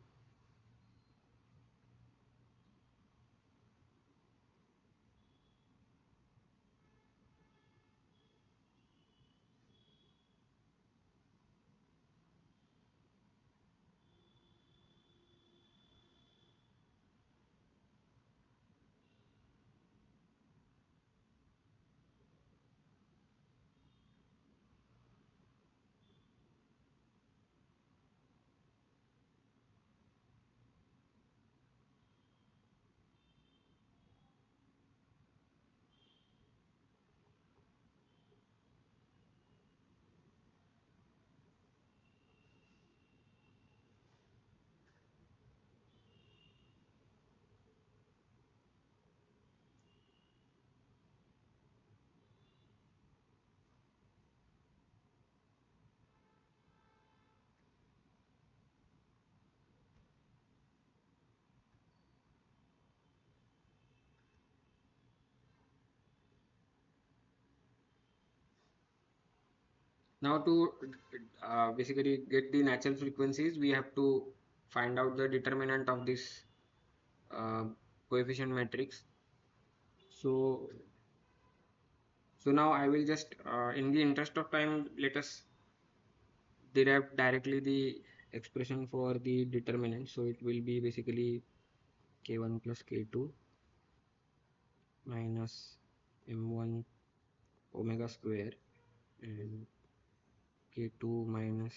S1: now to basically get the natural frequencies, we have to find out the determinant of this uh, coefficient matrix. So, so now I will just, in the interest of time, let us derive directly the expression for the determinant. So it will be basically k1 plus k2 minus m1 omega square and k2 minus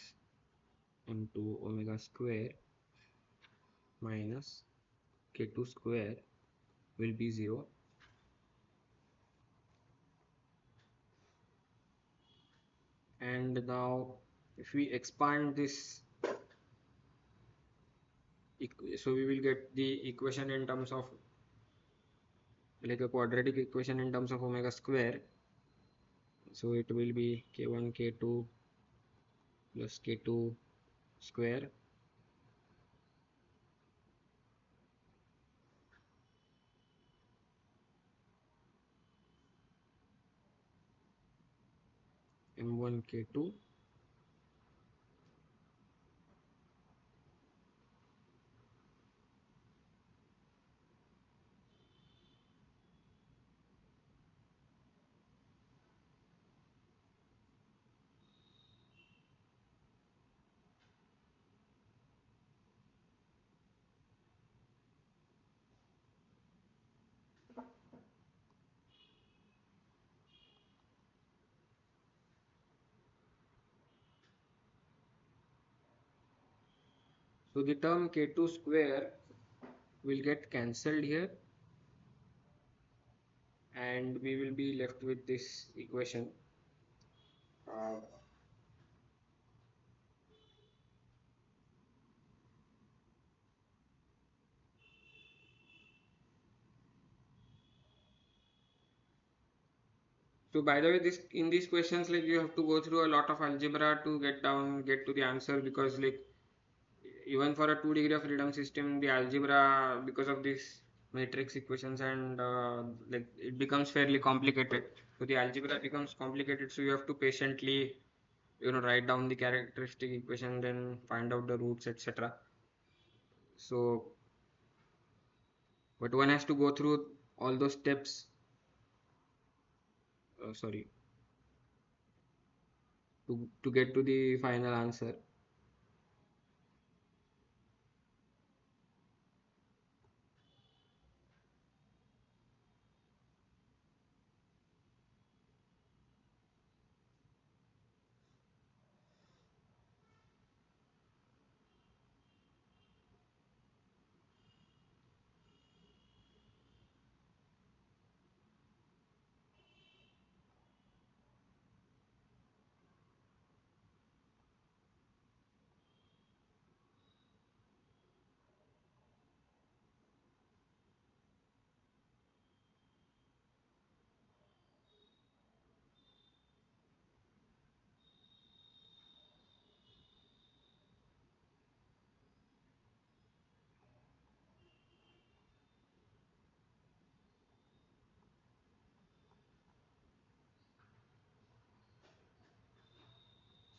S1: m2 omega square minus k2 square will be 0. And now if we expand this, so we will get the equation in terms of like a quadratic equation in terms of omega square. So it will be k1 k2 plus k2 square m1 k2 so the term k2 square will get cancelled here, and we will be left with this equation. Uh, so by the way, this in these questions, like you have to go through a lot of algebra to get to the answer, because like even for a 2 degree of freedom system, the algebra, because of this matrix equations and like it becomes fairly complicated. So the algebra becomes complicated, so you have to patiently, write down the characteristic equation, then find out the roots, etc. So but one has to go through all those steps sorry, to get to the final answer.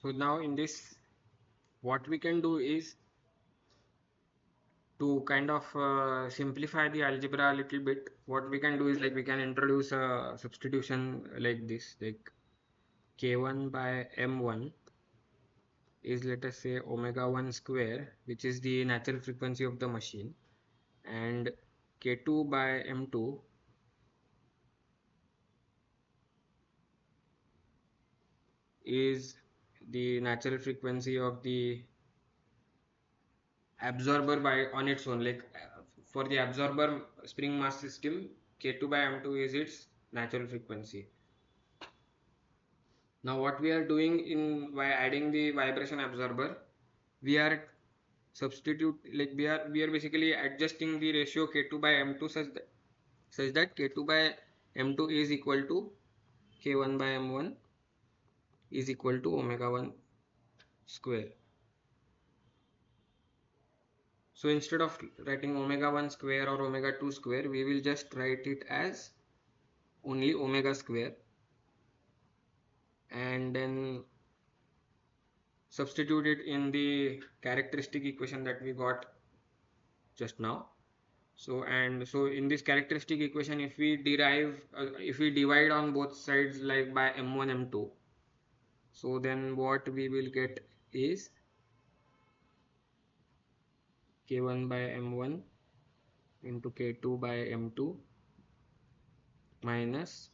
S1: So now in this, what we can do is to kind of simplify the algebra a little bit. What we can do is like we can introduce a substitution like this, like k1 by m1 is, let us say, omega 1 square, which is the natural frequency of the machine, and k2 by m2 is the natural frequency of the absorber by on its own. Like for the absorber spring mass system, k2 by m2 is its natural frequency. Now what we are doing in by adding the vibration absorber, we are substitute, like we are basically adjusting the ratio k2 by m2 such that k2 by m2 is equal to k1 by m1 is equal to omega 1 square. So instead of writing omega 1 square or omega 2 square, we will just write it as only omega square, and then substitute it in the characteristic equation that we got just now. So in this characteristic equation, if we divide on both sides like by m1 m2, so then what we will get is k1 by m1 into k2 by m2 minus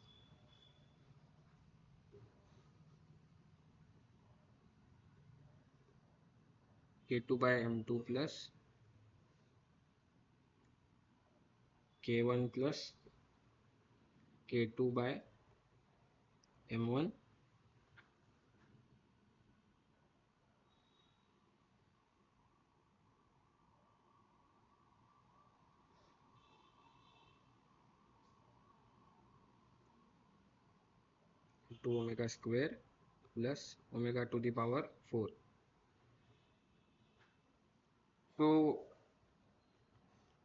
S1: k2 by m2 plus k1 plus k2 by m1 into omega square plus omega to the power 4. So,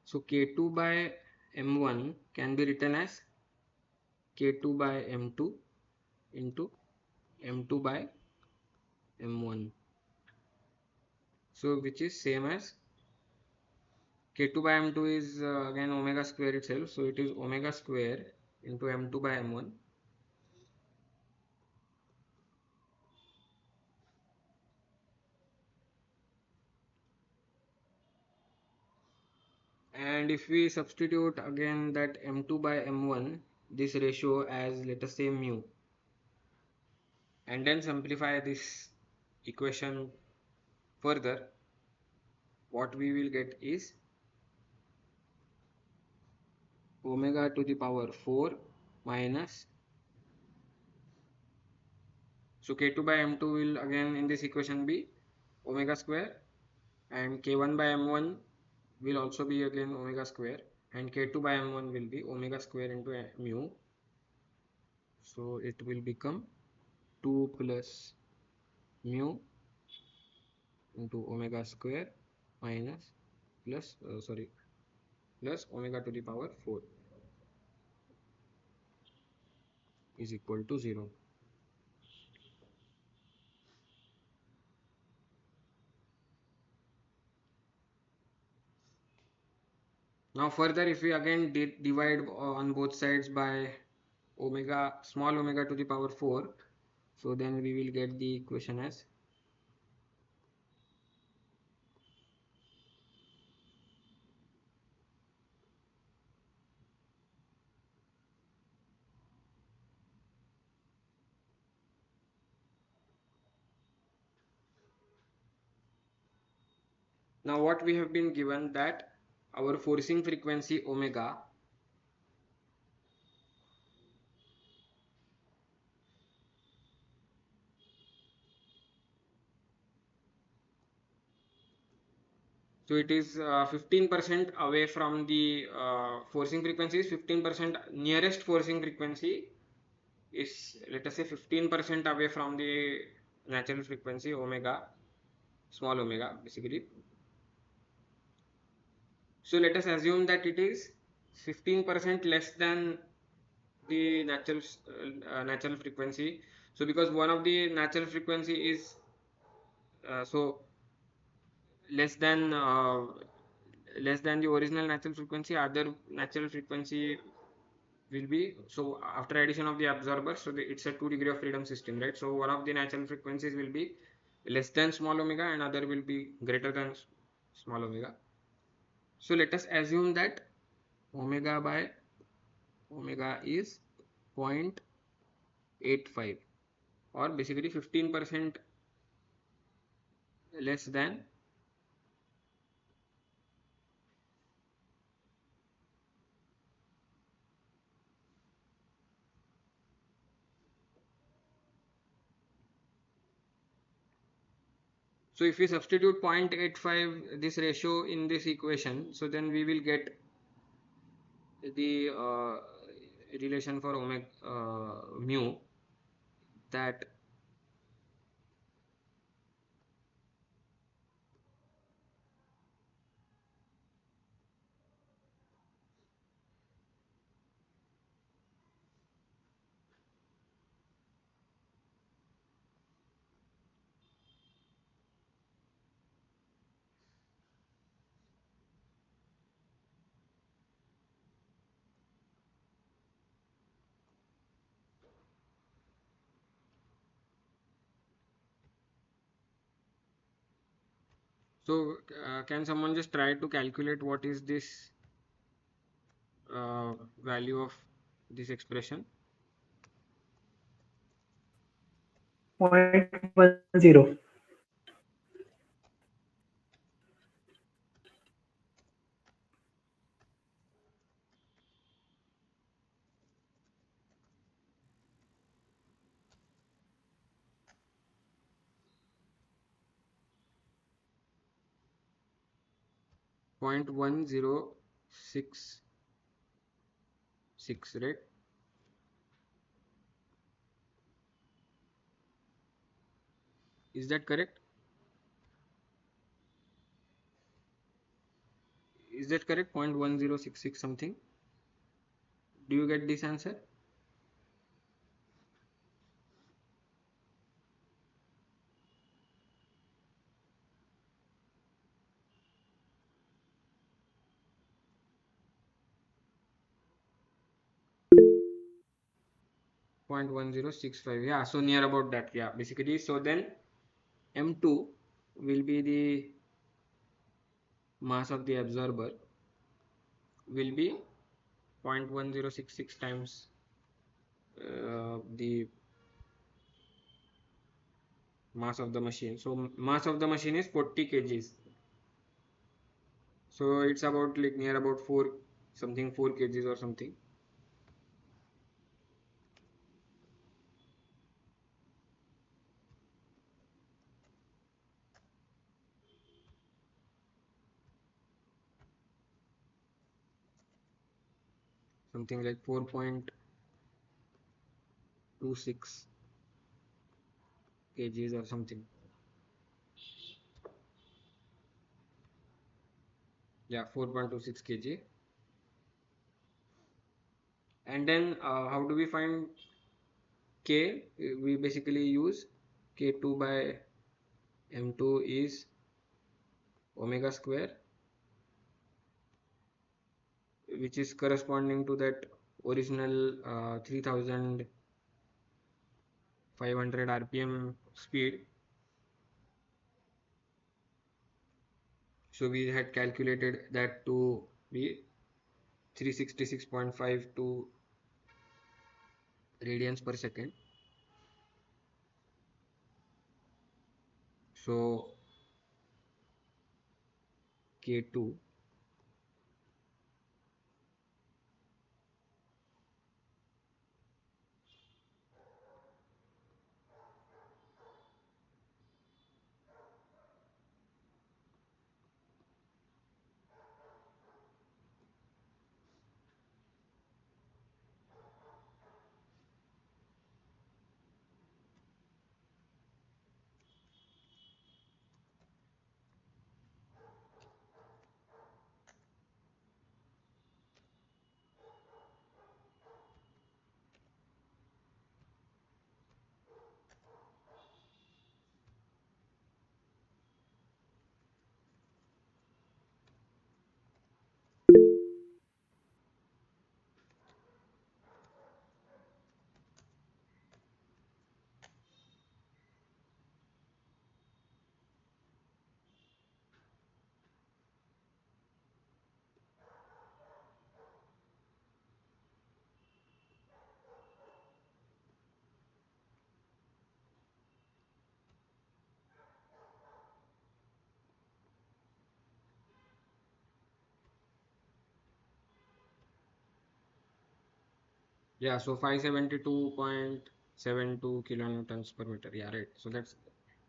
S1: so k2 by m1 can be written as k2 by m2 into m2 by m1. So which is same as k2 by m2 is again omega square itself. So it is omega square into m2 by m1. And if we substitute again that m2 by m1, this ratio as, let us say, mu, and then simplify this equation further, what we will get is omega to the power 4 minus, so k2 by m2 will again in this equation be omega square, and k1 by m1 will also be again omega square, and k2 by m1 will be omega square into mu. So it will become 2 plus mu into omega square minus plus omega to the power 4 is equal to 0. Now further, if we again divide on both sides by omega, small omega to the power 4. So then we will get the equation as now what we have been given that our forcing frequency omega, so it is 15% away from the forcing frequency is 15%, nearest forcing frequency is, let us say, 15% away from the natural frequency omega, small omega basically. So let us assume that it is 15% less than the natural frequency. So because one of the natural frequency is so less than uh, less than the original natural frequency, other natural frequency will be, so after addition of the absorber, so it's a 2 degree of freedom system, right? So one of the natural frequencies will be less than small omega and other will be greater than small omega. So let us assume that omega by omega is 0.85 or basically 15% less than. So if we substitute 0.85 this ratio in this equation, so then we will get the relation for omega mu, that so can someone just try to calculate what is this value of this expression?
S2: 0.10.
S1: 0.1066, right? Is that correct? Is that correct? 0.1066 something. Do you get this answer? 0.1065. Yeah, so near about that. Yeah, basically. So then M2 will be the mass of the absorber, will be 0.1066 times the mass of the machine. So mass of the machine is 40 kgs. So it's about like near about 4 something, 4 kgs or something. Something like 4.26 kgs or something. Yeah, 4.26 kg. And then how do we find K? We basically use K2 by M2 is omega square, which is corresponding to that original 3500 rpm speed. So we had calculated that to be 366.52 radians per second. So K2, yeah, so 572.72 kilonewtons per meter. Yeah, right. So that's,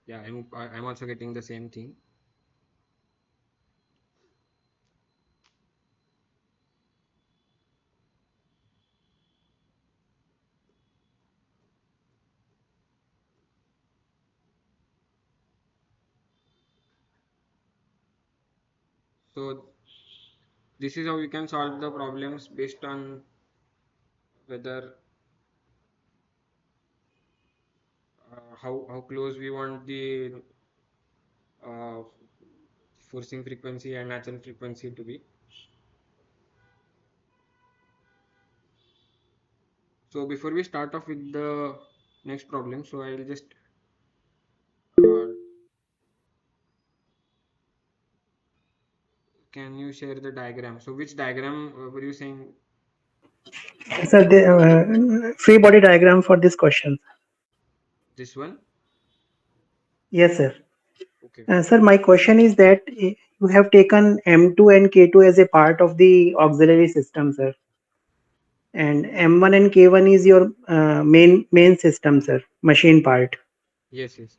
S1: yeah, I'm also getting the same thing. So this is how we can solve the problems based on whether how close we want the uh, forcing frequency and natural frequency to be. So before we start off with the next problem, so I'll just uh, can you share the diagram? So which diagram were you saying?
S2: Sir, the free body diagram for this question.
S1: This one?
S2: Yes, sir.
S1: Okay.
S2: Sir, my question is that you have taken M2 and K2 as a part of the auxiliary system, sir, and M1 and K1 is your main system, sir, machine part.
S1: Yes, yes.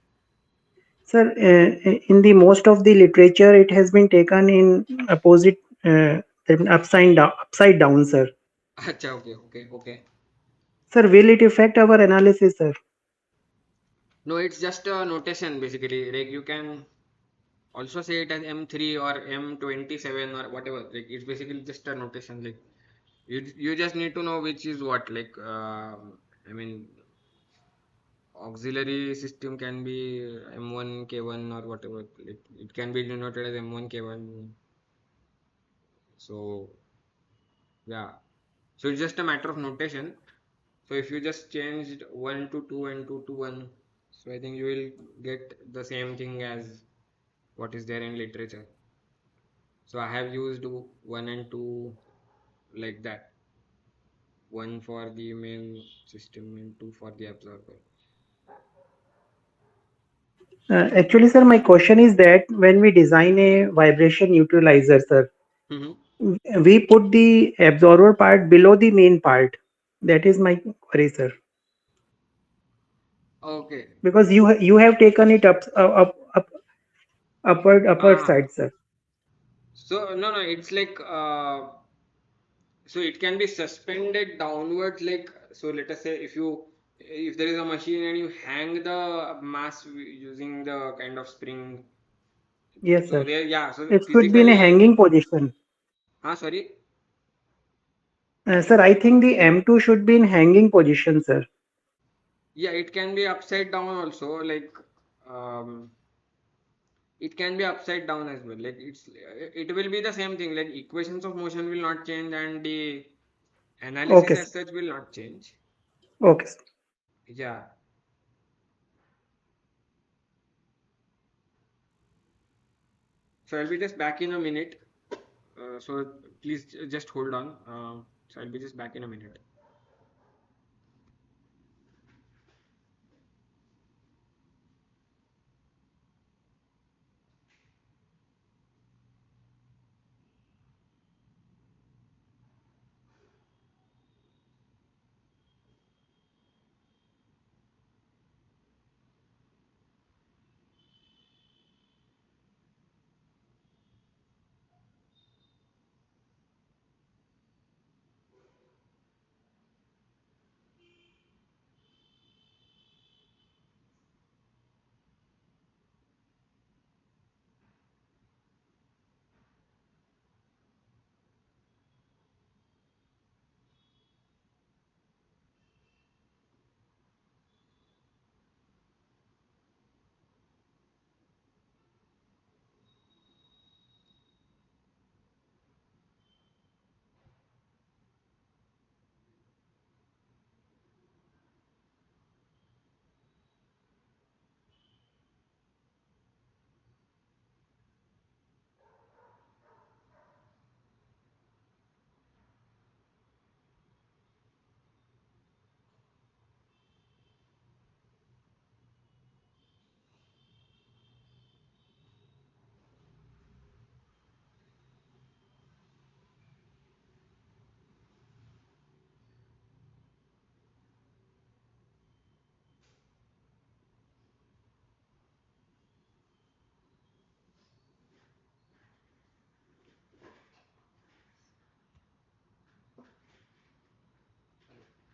S2: Sir, in the most of the literature, it has been taken in opposite, upside down, sir.
S1: Acha, okay, okay, okay.
S2: Sir, will it affect our analysis, sir?
S1: No, it's just a notation basically. Like you can also say it as M3 or M27 or whatever. Like it's basically just a notation. Like you just need to know which is what. Like I mean, auxiliary system can be M1 K1 or whatever. Like it can be denoted as M1 K1. So yeah. So it's just a matter of notation. So if you just changed 1 to 2 and 2 to 1, so I think you will get the same thing as what is there in literature. So I have used 1 and 2 like that. 1 for the main system and 2 for the absorber.
S2: Actually, sir, my question is that when we design a vibration neutralizer, sir,
S1: Mhm.
S2: we put the absorber part below the main part. That is my query, sir.
S1: Okay.
S2: Because you have taken it up upward
S1: Ah,
S2: side, sir.
S1: so no, no, it's like so it can be suspended downwards. Like so, let us say if there is a machine and you hang the mass using the kind of spring.
S2: Yes,
S1: So
S2: sir.
S1: there, yeah. So
S2: It should be in a
S1: physically,
S2: hanging position.
S1: sorry.
S2: Sir, I think the M2 should be in hanging position, sir.
S1: Yeah, it can be upside down also. Like um, it can be upside down as well. Like it will be the same thing. Like equations of motion will not change, and the Analysis
S2: Okay,
S1: as
S2: sir.
S1: such will not change.
S2: Okay, sir.
S1: Yeah. So I'll be just back in a minute. So please just hold on. So I'll be just back in a minute.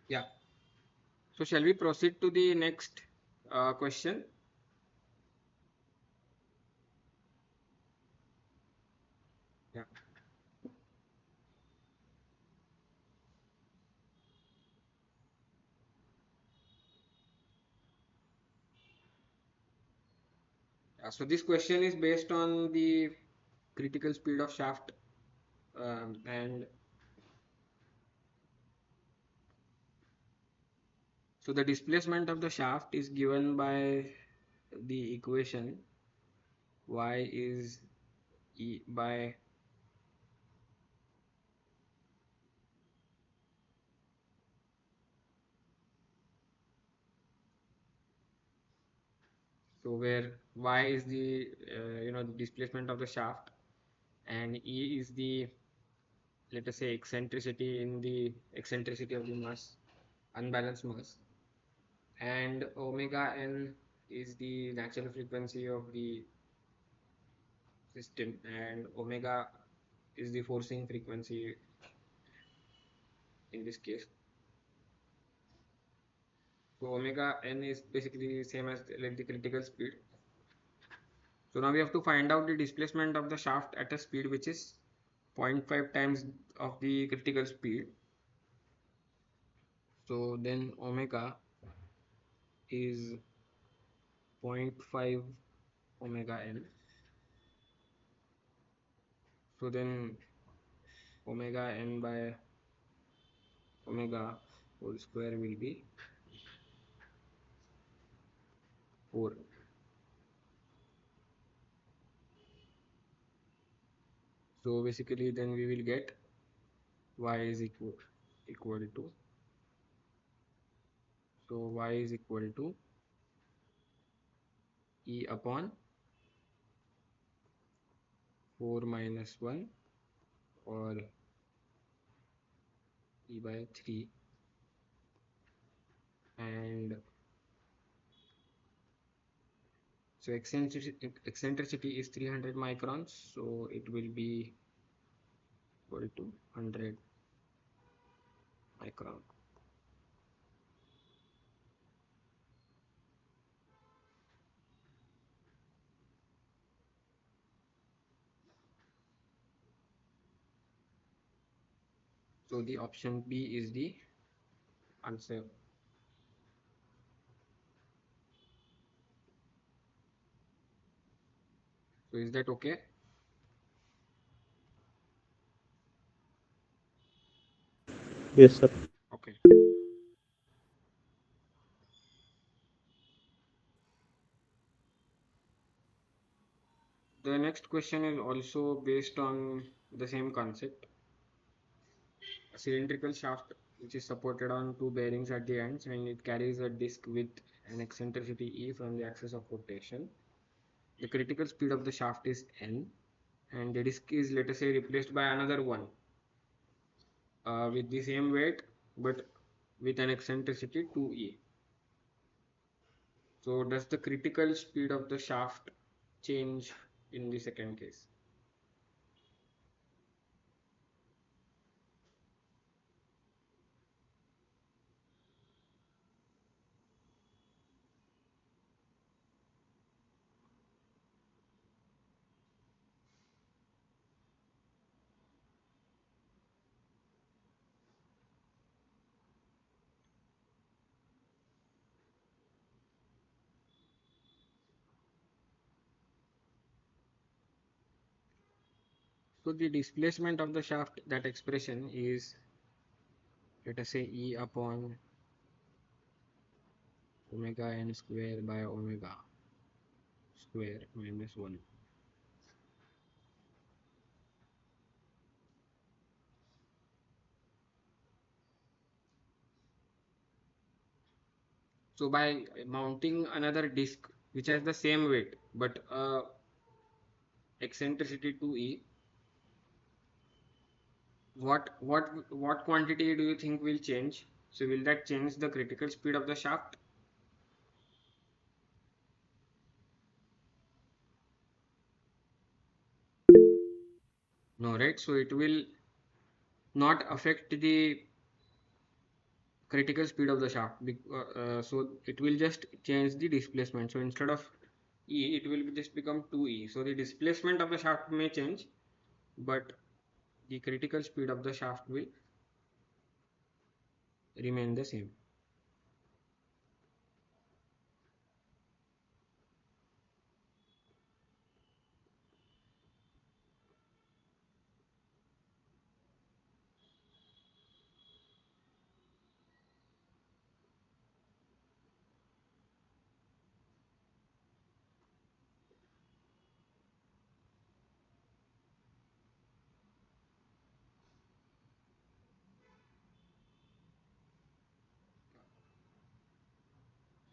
S1: Yeah. So shall we proceed to the next question? Yeah. So this question is based on the critical speed of shaft, and so the displacement of the shaft is given by the equation y is e by, so where y is the the displacement of the shaft, and e is the, let us say, eccentricity of the mass, unbalanced mass, and omega n is the natural frequency of the system, and omega is the forcing frequency in this case. So omega n is basically same as like the critical speed. So now we have to find out the displacement of the shaft at a speed which is 0.5 times of the critical speed. So then omega is zero point 0.5 omega n. So then omega n by omega whole square will be 4. So basically then we will get y is equal to, so y is equal to e upon 4 minus 1, or e by 3, and so eccentricity is 300 microns, so it will be equal to 100 micron. So the option B is the answer. So is that okay?
S3: Yes, sir.
S1: Okay. The next question is also based on the same concept. A cylindrical shaft which is supported on two bearings at the ends, and it carries a disc with an eccentricity E from the axis of rotation. The critical speed of the shaft is N, and the disc is, let us say, replaced by another one with the same weight but with an eccentricity 2E. So does the critical speed of the shaft change in the second case? So the displacement of the shaft, that expression is, let us say, E upon omega n square by omega square minus 1. So by mounting another disc which has the same weight but eccentricity 2e, what quantity do you think will change? So will that change the critical speed of the shaft? No, right? So it will not affect the critical speed of the shaft. So it will just change the displacement. So instead of E, it will just become 2E. So the displacement of the shaft may change, but the critical speed of the shaft will remain the same.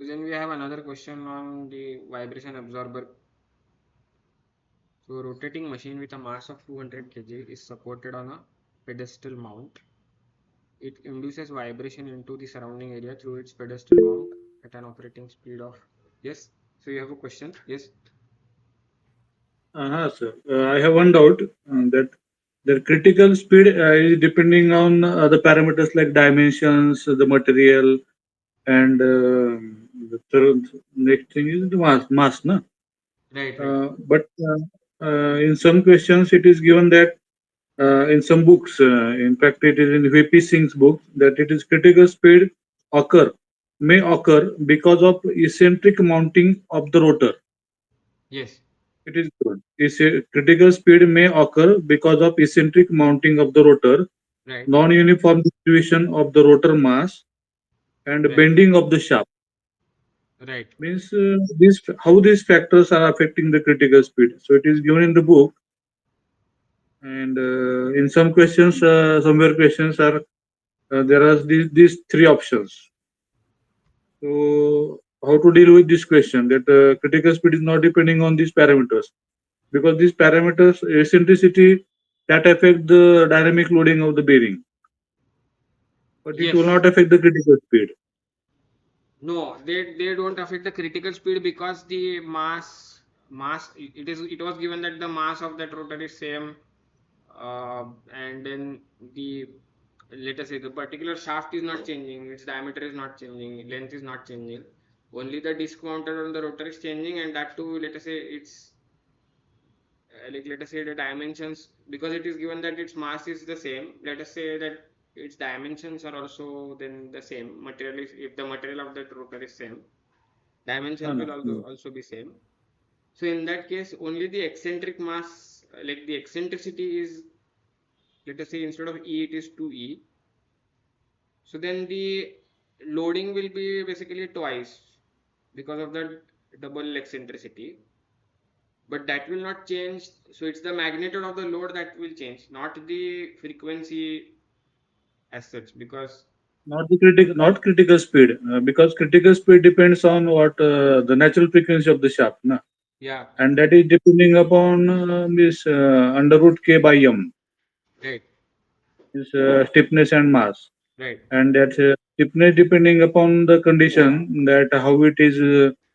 S1: So then we have another question on the vibration absorber. So rotating machine with a mass of 200 kg is supported on a pedestal mount. It induces vibration into the surrounding area through its pedestal mount at an operating speed of, yes. So you have a question? Yes.
S3: Sir. I have one doubt that the critical speed is depending on the parameters like dimensions, the material, and the third next thing is the mass, no?
S1: Right, right.
S3: But in some questions, it is given that in some books, in fact, it is in VP Singh's book that it is critical speed occur may occur because of eccentric mounting of the rotor.
S1: Yes.
S3: It is good. Critical speed may occur because of eccentric mounting of the rotor,
S1: Right,
S3: non-uniform distribution of the rotor mass, and
S1: right,
S3: bending of the shaft.
S1: right.
S3: Means how these factors are affecting the critical speed. So it is given in the book, and in some questions, somewhere questions are there are these three options. So how to deal with this question that critical speed is not depending on these parameters, because these parameters eccentricity that affect the dynamic loading of the bearing, but it will
S1: Yes.
S3: not affect the critical speed.
S1: No, they don't affect the critical speed because the mass it was given that the mass of that rotor is same, and then the, let us say, the particular shaft is not changing, its diameter is not changing, length is not changing, only the disc mounted on the rotor is changing, and that too, let us say, it's like, let us say, the dimensions, because it is given that its mass is the same, let us say that its dimensions are also then the same. Material is, if the material of that rotor is same,
S3: No,
S1: dimensions will
S3: no, no.
S1: also be same. So in that case, only the eccentric mass, like the eccentricity is, let us say, instead of E, it is 2E. So then the loading will be basically twice because of the double eccentricity. But that will not change. So it's the magnitude of the load that will change, not the frequency as such. Because
S3: not critical speed, because critical speed depends on what the natural frequency of the shaft, na?
S1: yeah,
S3: And that is depending upon this under root k by m,
S1: right,
S3: is stiffness and mass,
S1: right.
S3: and that stiffness depending upon the condition that how it is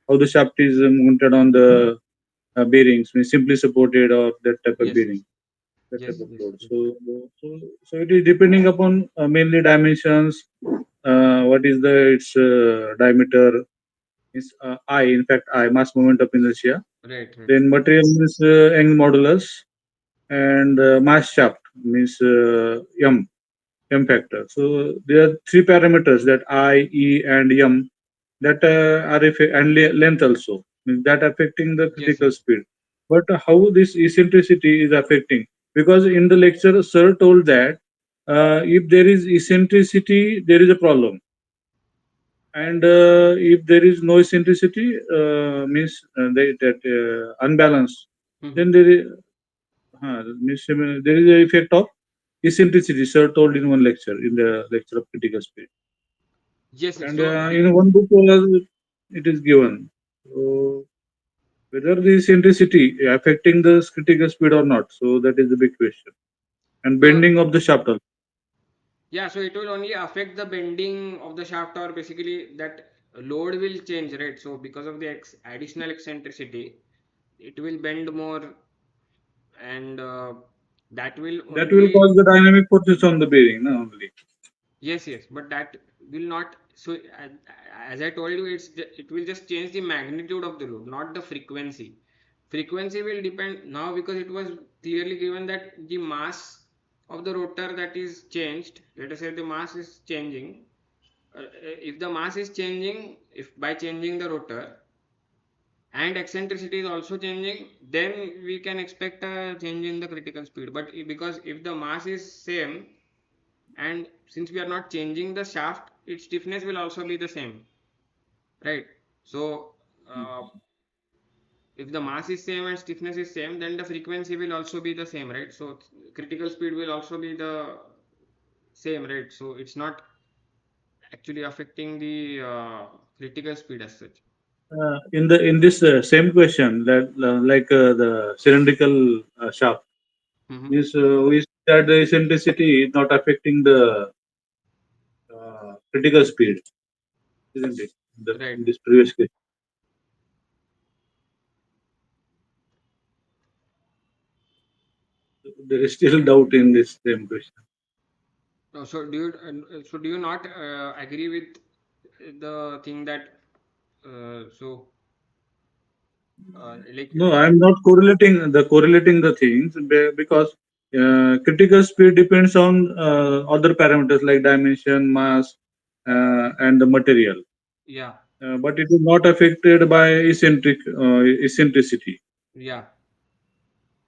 S3: how the shaft is mounted on the bearings, means simply supported or that type of
S1: Yes,
S3: bearing,
S1: yes,
S3: that type
S1: yes,
S3: of
S1: yes,
S3: load.
S1: yes.
S3: So it is depending upon mainly dimensions. What is the its diameter is I. In fact, I, mass moment of inertia.
S1: Right, right.
S3: Then material means Young modulus, and mass shaft means m factor. So there are three parameters, that I, E, and m, that and length also, means that affecting the
S1: Yes,
S3: critical
S1: yes.
S3: speed. But how this eccentricity is affecting? Because in the lecture, sir told that if there is eccentricity, there is a problem, and if there is no eccentricity, means that unbalance,
S1: Mhm.
S3: then there is means there is a effect of eccentricity, sir told in one lecture, in the lecture of critical speed.
S1: Yes, yes.
S3: And
S1: So
S3: in one book it is given. So whether the eccentricity affecting the critical speed or not, so that is the big question. And
S1: no,
S3: bending of the shaft also.
S1: yeah, so it will only affect the bending of the shaft, or basically that load will change, right? So because of the additional eccentricity, it will bend more, and that will
S3: That will
S1: only.
S3: cause the dynamic forces on the bearing, no, only.
S1: Yes, yes, but that will not. So as I told you, it will just change the magnitude of the load, not the frequency. Frequency will depend now, because it was clearly given that the mass of the rotor that is changed. Let us say the mass is changing. If the mass is changing, if by changing the rotor and eccentricity is also changing, then we can expect a change in the critical speed. But because if the mass is same, and since we are not changing the shaft, its stiffness will also be the same, right? So if the mass is same and stiffness is same, then the frequency will also be the same, right? So critical speed will also be the same, right? So it's not actually affecting the critical speed as such.
S3: In this same question, that the cylindrical shaft,
S1: Hmm.
S3: means we see that the eccentricity is not affecting the critical speed, isn't it?
S1: Right.
S3: In this previous case, there is still doubt in this same question.
S1: So do you not agree with the thing that like
S3: No, I am not correlating the things because critical speed depends on other parameters like dimension, mass, and the material,
S1: yeah,
S3: but it is not affected by eccentricity
S1: yeah,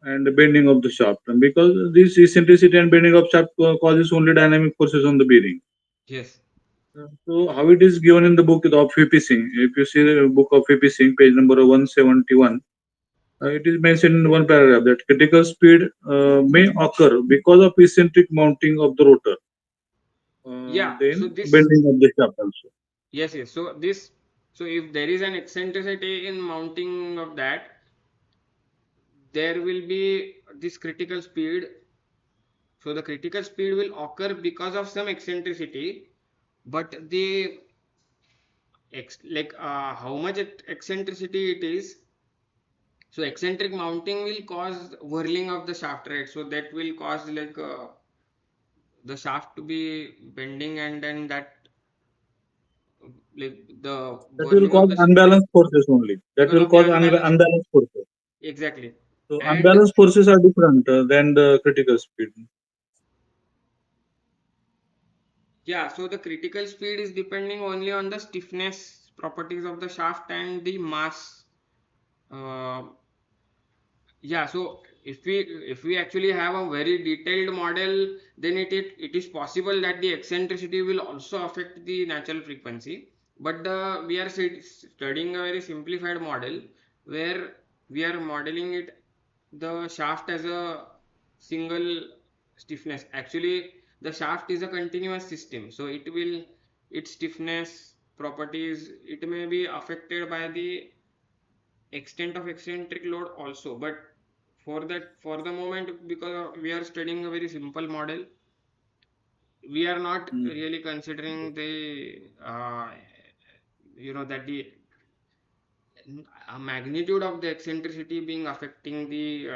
S3: and the bending of the shaft. And because this eccentricity and bending of shaft causes only dynamic forces on the bearing.
S1: yes,
S3: So how it is given in the book of VP Singh? If you see the book of VP Singh, page number 171, it is mentioned in one paragraph that critical speed may occur because of eccentric mounting of the rotor,
S1: yeah. So
S3: then
S1: this.
S3: bending of the shaft also.
S1: Yes, yes. So if there is an eccentricity in mounting of that, there will be this critical speed. So the critical speed will occur because of some eccentricity, but the how much eccentricity it is. So eccentric mounting will cause whirling of the shaft, right? So that will cause the shaft to be bending, and then that like the
S3: That will
S1: whirling of
S3: cause
S1: the
S3: unbalanced forces only. That
S1: because
S3: will
S1: of the
S3: cause
S1: unbalanced.
S3: unbalanced forces.
S1: Exactly.
S3: So
S1: And
S3: unbalanced forces are different than the critical speed.
S1: yeah, so the critical speed is depending only on the stiffness properties of the shaft and the mass. Uh, yeah, so if we actually have a very detailed model, then it is possible that the eccentricity will also affect the natural frequency. But we are studying a very simplified model where we are modeling it, the shaft as a single stiffness. Actually the shaft is a continuous system, so it will, its stiffness properties, it may be affected by the extent of eccentric load also. But for the moment, because we are studying a very simple model, we are not
S3: Hmm.
S1: really considering the that the magnitude of the eccentricity being affecting the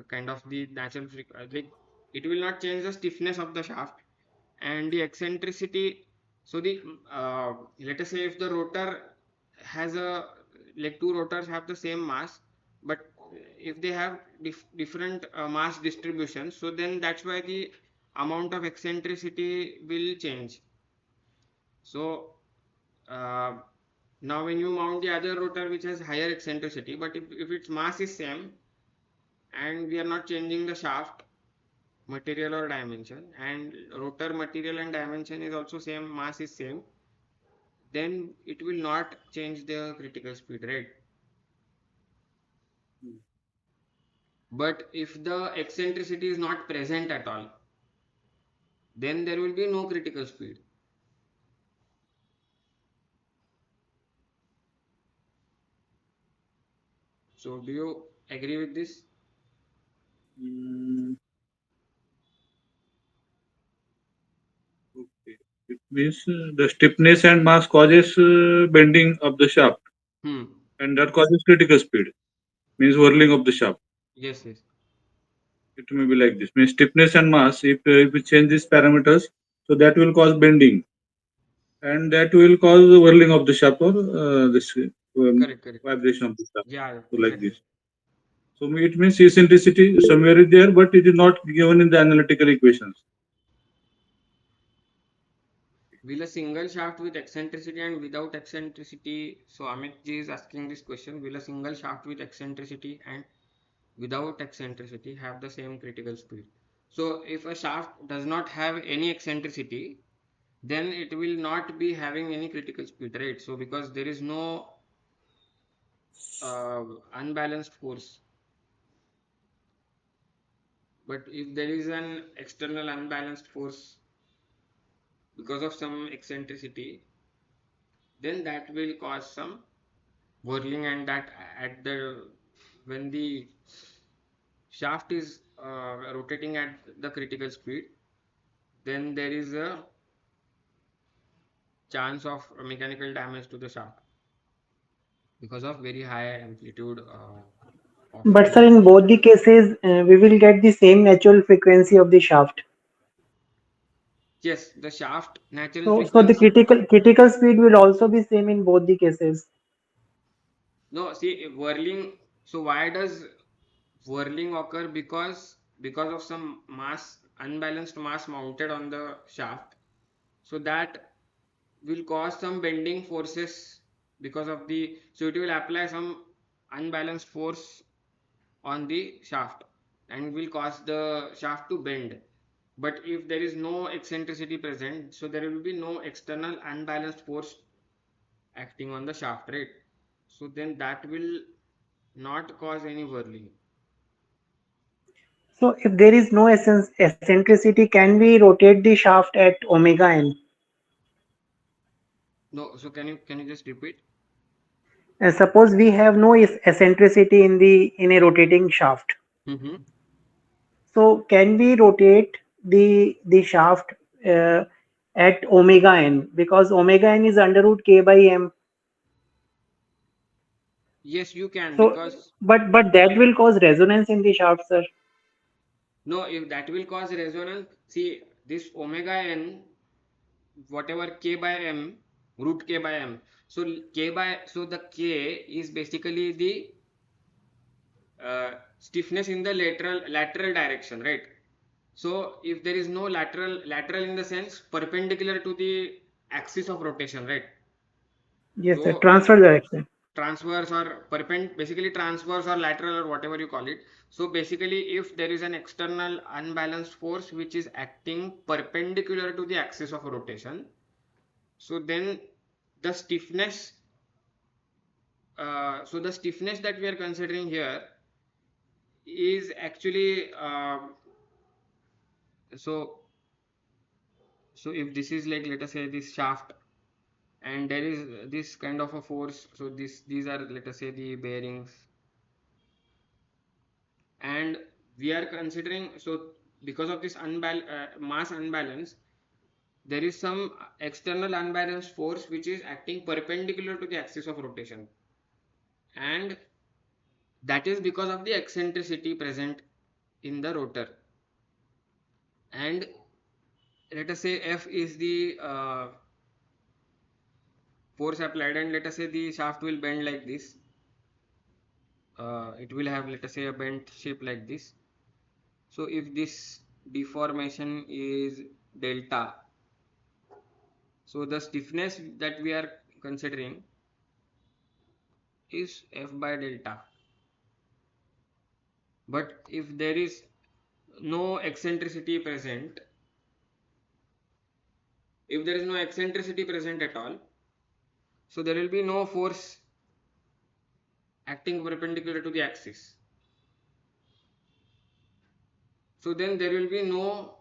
S1: kind of the natural like it will not change the stiffness of the shaft and the eccentricity. So the let us say if the rotor has a, like two rotors have the same mass, but if they have different mass distribution, so then that's why the amount of eccentricity will change. So uh, now when you mount the other rotor which has higher eccentricity, but if its mass is same and we are not changing the shaft material or dimension, and rotor material and dimension is also same, mass is same, then it will not change the critical speed, right? But if the eccentricity is not present at all, then there will be no critical speed. So do you agree with this?
S3: Mm, okay. It means the stiffness and mass causes bending of the shaft,
S1: Hmm.
S3: and that causes critical speed. Means whirling of the shaft.
S1: Yes, yes.
S3: It may be like this. Means stiffness and mass. If we change these parameters, so that will cause bending, and that will cause the whirling of the shaft or this
S1: Correct, correct.
S3: vibration of the shaft.
S1: Yeah, yeah,
S3: So like
S1: exactly.
S3: this. So it means eccentricity somewhere is there, but it is not given in the analytical equations.
S1: Will a single shaft with eccentricity and without eccentricity, so Amit ji is asking this question, will a single shaft with eccentricity and without eccentricity have the same critical speed? So if a shaft does not have any eccentricity, then it will not be having any critical speed, right? So because there is no uh, unbalanced force. But if there is an external unbalanced force because of some eccentricity, then that will cause some whirling, and that at the when the shaft is rotating at the critical speed, then there is a chance of mechanical damage to the shaft because of very high amplitude of
S2: But sir,
S1: the.
S2: in both the cases, we will get the same natural frequency of the shaft.
S1: Yes, the shaft natural
S2: So the
S1: frequency.
S2: critical speed will also be same in both the cases.
S1: No, see whirling. So why does whirling occur? Because of some mass, unbalanced mass mounted on the shaft. So that will cause some bending forces because of the. So it will apply some unbalanced force on the shaft and will cause the shaft to bend. But if there is no eccentricity present, so there will be no external unbalanced force acting on the shaft, right? So then that will not cause any whirling.
S2: So if there is no eccentricity, can we rotate the shaft at omega n?
S1: No, so can you just repeat?
S2: Suppose we have no eccentricity in a rotating shaft.
S1: Mm-hmm.
S2: So can we rotate the shaft uh, at omega n, because omega n is under root k by m.
S1: Yes, you can,
S2: So
S1: because
S2: but that will cause resonance in the shaft, sir.
S1: no, if that will cause resonance, see this omega n, whatever k by m, root k by m. So the k is basically the stiffness in the lateral direction, right? So if there is no lateral in the sense perpendicular to the axis of rotation, right?
S2: Yes, sir.
S1: So
S2: Transfer direction.
S1: transverse or basically transverse or lateral or whatever you call it. So basically if there is an external unbalanced force which is acting perpendicular to the axis of rotation, so then the stiffness the stiffness that we are considering here is actually so so if this is like, let us say, this shaft, and there is this kind of a force, so these are, let us say, the bearings, and we are considering, so because of this mass unbalance, there is some external unbalanced force which is acting perpendicular to the axis of rotation, and that is because of the eccentricity present in the rotor. And let us say F is the force applied, and let us say the shaft will bend like this. It will have, let us say, a bent shape like this. So if this deformation is delta, so the stiffness that we are considering is F by delta. But if there is no eccentricity present, if there is no eccentricity present at all, so there will be no force acting perpendicular to the axis. So then there will be no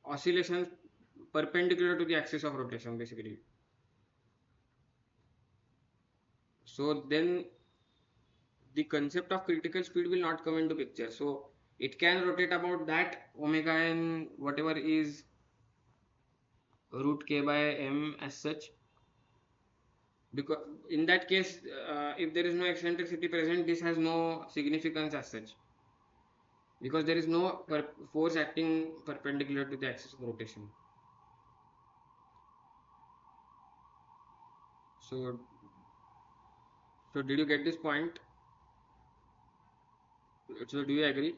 S1: oscillations perpendicular to the axis of rotation, basically. So then the concept of critical speed will not come into picture. So it can rotate about that omega n whatever is root k by m as such, because in that case if there is no eccentricity present, this has no significance as such, because there is no force acting perpendicular to the axis of rotation. So did you get this point? So do you agree?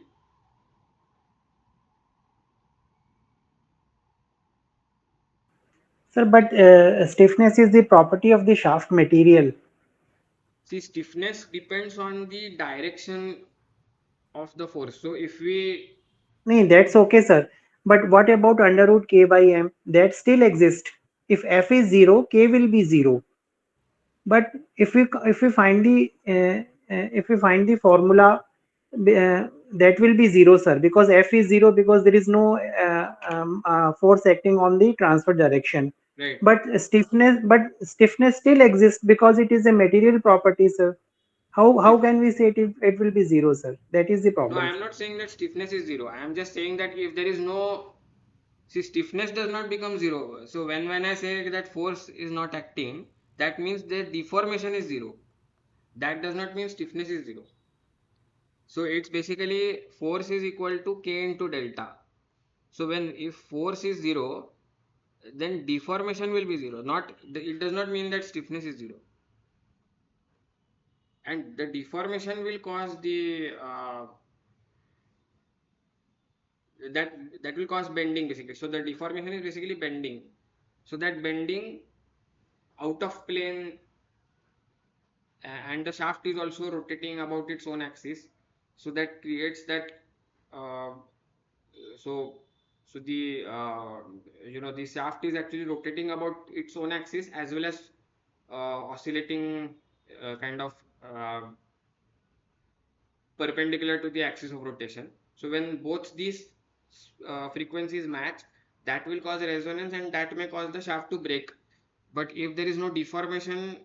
S2: Sir, but stiffness is the property of the shaft material.
S1: See, stiffness depends on the direction of the force. So if we
S2: No, that's okay, sir. But what about under root k by m? That still exists. If f is 0, k will be 0. But if we find the formula, that will be 0, sir, because f is 0, because there is no force acting on the transfer direction.
S1: right.
S2: But stiffness still exists because it is a material property, sir. How can we say it will be 0, sir? That is the
S1: No, I
S2: problem,
S1: am
S2: sir.
S1: not saying that stiffness is zero. I am just saying that if there is no, see, stiffness does not become zero. So when I say that force is not acting, that means the deformation is zero. That does not mean stiffness is zero. So it's basically force is equal to k into delta. So if force is zero, then deformation will be zero. Not, it does not mean that stiffness is zero. And the deformation will cause the that will cause bending, basically. So the deformation is basically bending. So that bending out of plane, and the shaft is also rotating about its own axis, so that creates that uh, so the the shaft is actually rotating about its own axis, as well as oscillating kind of perpendicular to the axis of rotation. So when both these frequencies match, that will cause resonance, and that may cause the shaft to break. But if there is no deformation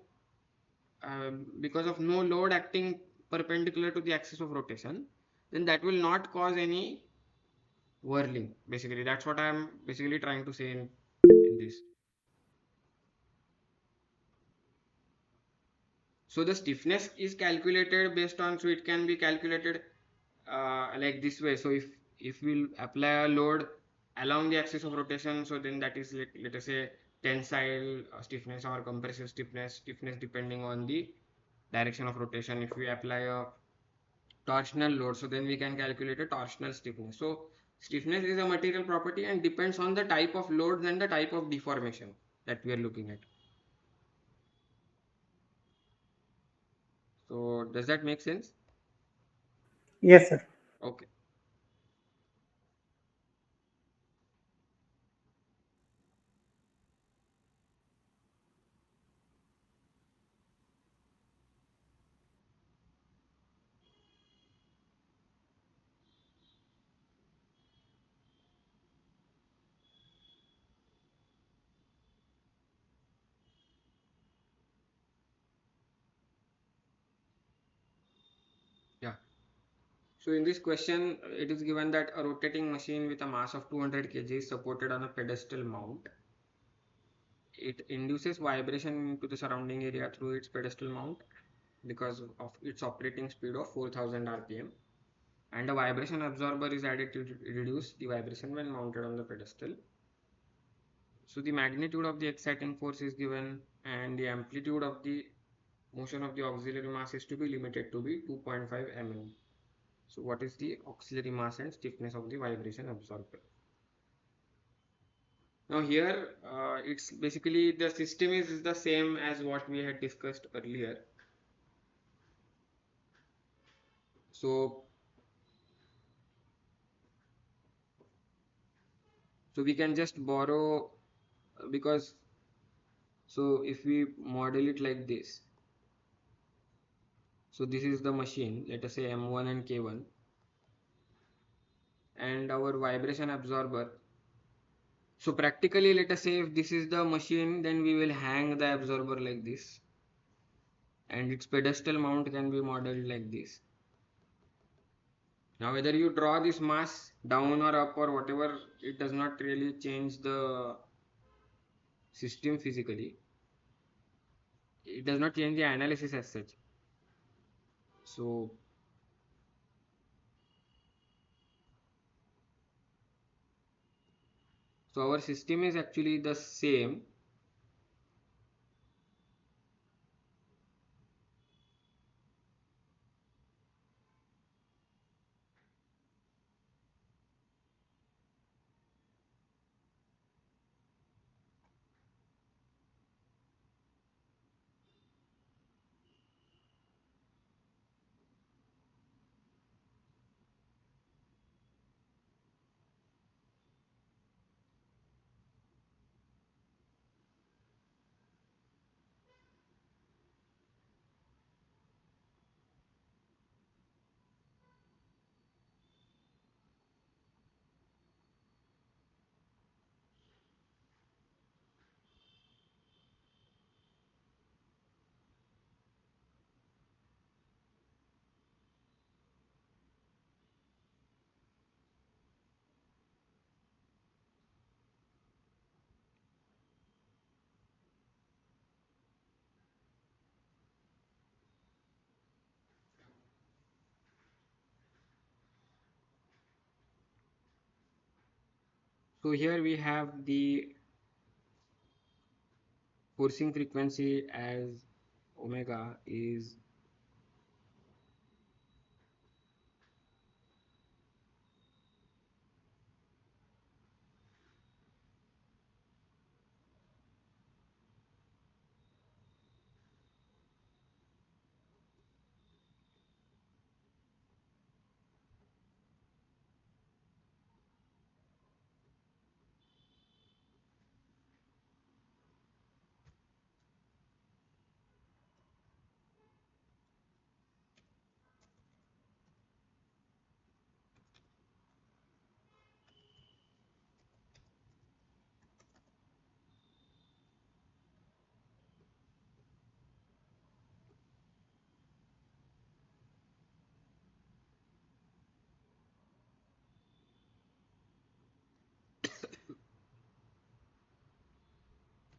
S1: because of no load acting perpendicular to the axis of rotation, then that will not cause any whirling. Basically, that's what I am basically trying to say in this. So the stiffness is calculated based on, so it can be calculated like this way. So if we'll apply a load along the axis of rotation, so then that is, let us say, tensile stiffness or compressive stiffness depending on the direction of rotation. If we apply a torsional load, so then we can calculate a torsional stiffness. So stiffness is a material property and depends on the type of loads and the type of deformation that we are looking at. So does that make sense?
S2: Yes, sir.
S1: Okay. Yeah. So in this question, it is given that a rotating machine with a mass of 200 kg is supported on a pedestal mount. It induces vibration into the surrounding area through its pedestal mount because of its operating speed of 4000 rpm, and a vibration absorber is added to reduce the vibration when mounted on the pedestal. So the magnitude of the exciting force is given, and the amplitude of the motion of the auxiliary mass is to be limited to be 2.5 mm. So what is the auxiliary mass and stiffness of the vibration absorber? Now here it's basically the system is the same as what we had discussed earlier. So we can just borrow because so if we model it like this, so this is the machine, let us say M1 and K1, and our vibration absorber. So practically, let us say if this is the machine, then we will hang the absorber like this, and its pedestal mount can be modeled like this. Now whether you draw this mass down or up or whatever, it does not really change the system physically. It does not change the analysis as such. So our system is actually the same. So here we have the forcing frequency as omega is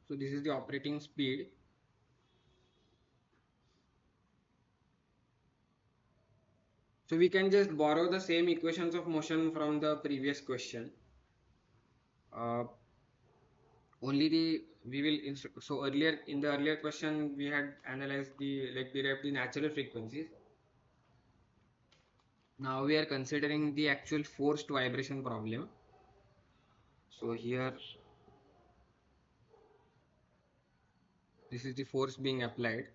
S1: so this is the operating speed. So we can just borrow the same equations of motion from the previous question. Uh, Only the we will so earlier in the earlier question we had analyzed the like derived the natural frequencies. Now we are considering the actual forced vibration problem. So here this is the force being applied.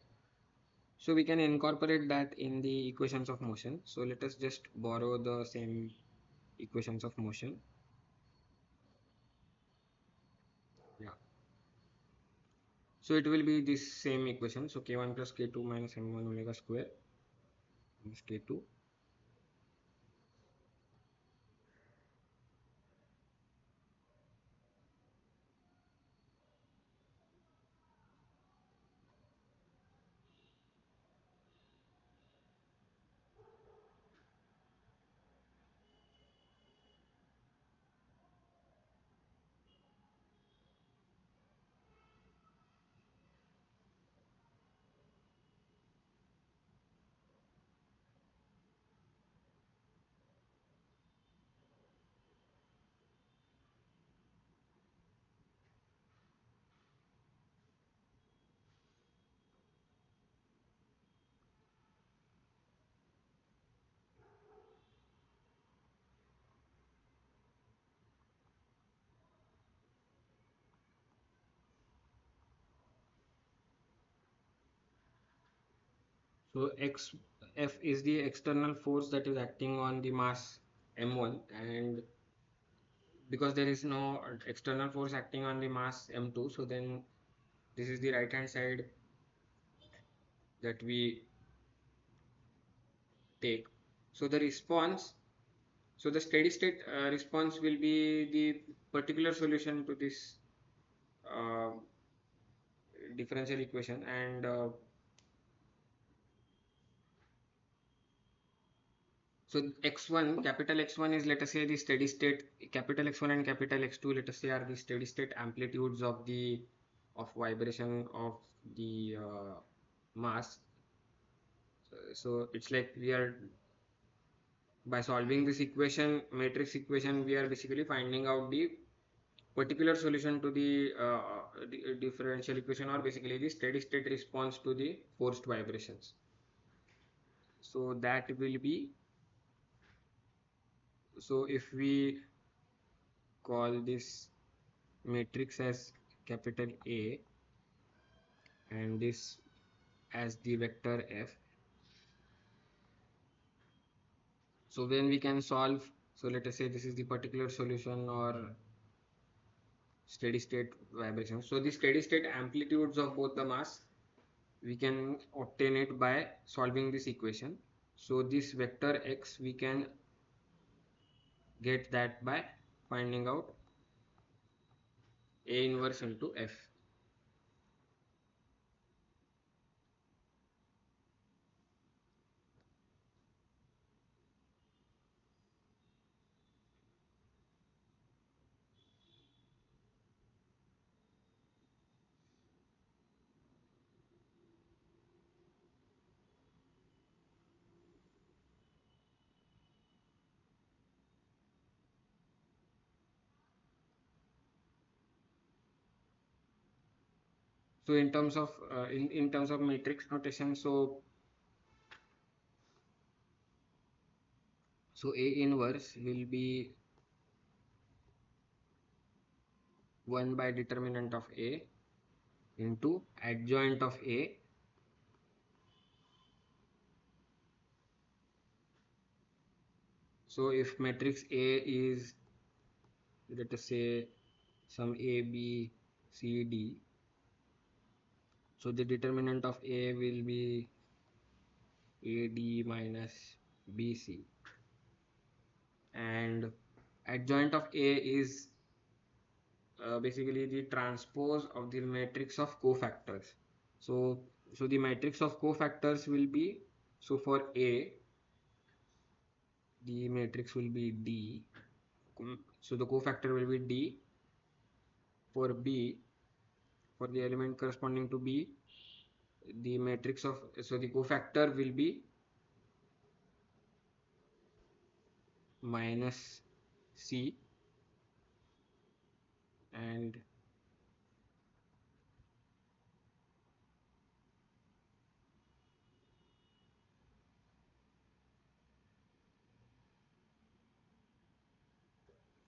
S1: So we can incorporate that in the equations of motion. So let us just borrow the same equations of motion. Yeah. So it will be this same equation. So k1 plus k2 minus m1 omega square minus k2. So F is the external force that is acting on the mass m1, and because there is no external force acting on the mass m2, so then this is the right hand side that we take. So the response, so the steady state response will be the particular solution to this uh, differential equation, and so x1, capital X1 is, let us say, the steady state. Capital X1 and capital X2, let us say, are the steady state amplitudes of the vibration of the mass. So it's like we are, by solving this equation, matrix equation, we are basically finding out the particular solution to the differential equation, or basically the steady state response to the forced vibrations. So that will be, so if we call this matrix as capital A and this as the vector F, so when we can solve, so let us say this is the particular solution or steady state vibration. So the steady state amplitudes of both the mass, we can obtain it by solving this equation. So this vector x, we can get that by finding out A inverse into F. So in terms of in terms of matrix notation, so A inverse will be 1 by determinant of A into adjoint of A. So if matrix A is, let us say, some A, B, C, D, so the determinant of A will be AD minus BC, and adjoint of A is basically the transpose of the matrix of cofactors. So, so the matrix of cofactors will be, so for A, the matrix will be D. So the cofactor will be D. For B, for the element corresponding to B, the matrix of, so the cofactor will be minus C, and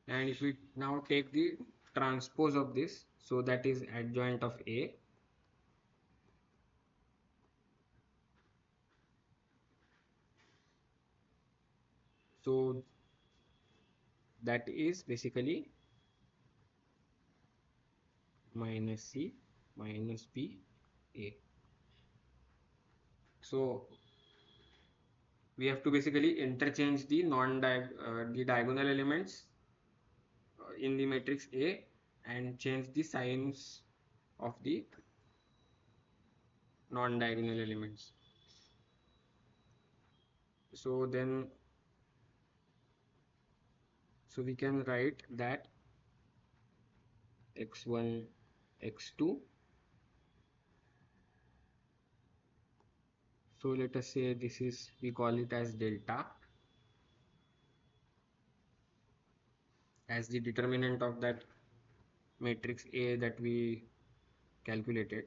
S1: if we now take the transpose of this, so that is adjoint of A, So that is basically minus C minus B A. So we have to basically interchange the the diagonal elements in the matrix A and change the signs of the non-diagonal elements. So then, so we can write that x1, x2. So let us say this is, we call it as delta, as the determinant of that matrix A that we calculated.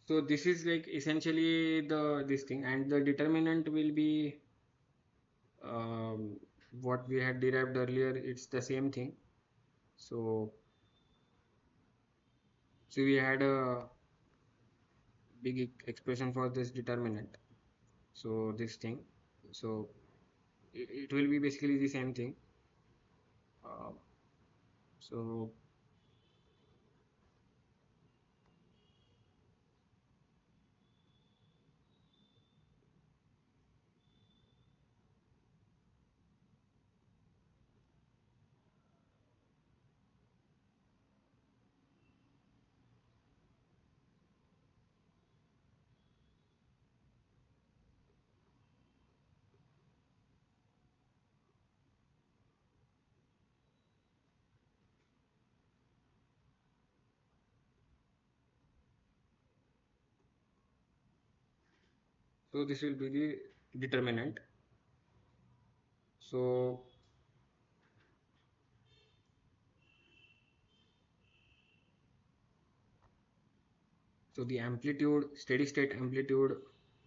S1: So this is like essentially the this thing, and the determinant will be um, what we had derived earlier. It's the same thing. So we had a big expression for this determinant. So this thing. So it will be basically the same thing. Uh, so this will be the determinant. So the amplitude, steady state amplitude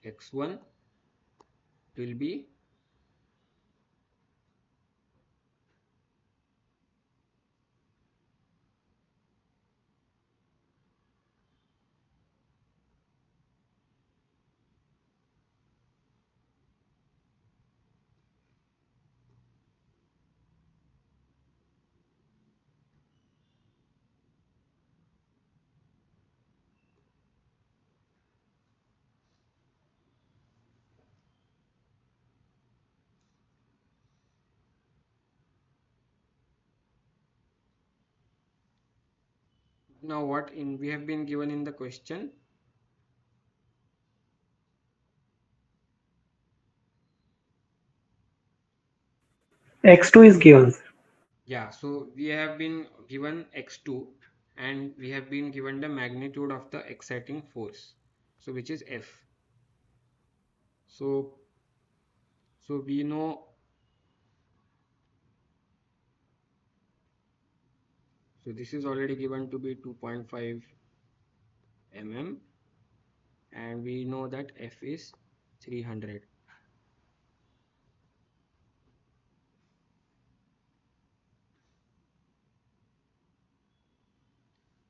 S1: x1 will be now what in we have been given in the question.
S2: X2 is given.
S1: Yeah, so we have been given x2 and we have been given the magnitude of the exciting force, so which is F. So we know, so this is already given to be 2.5 mm and we know that F is 300.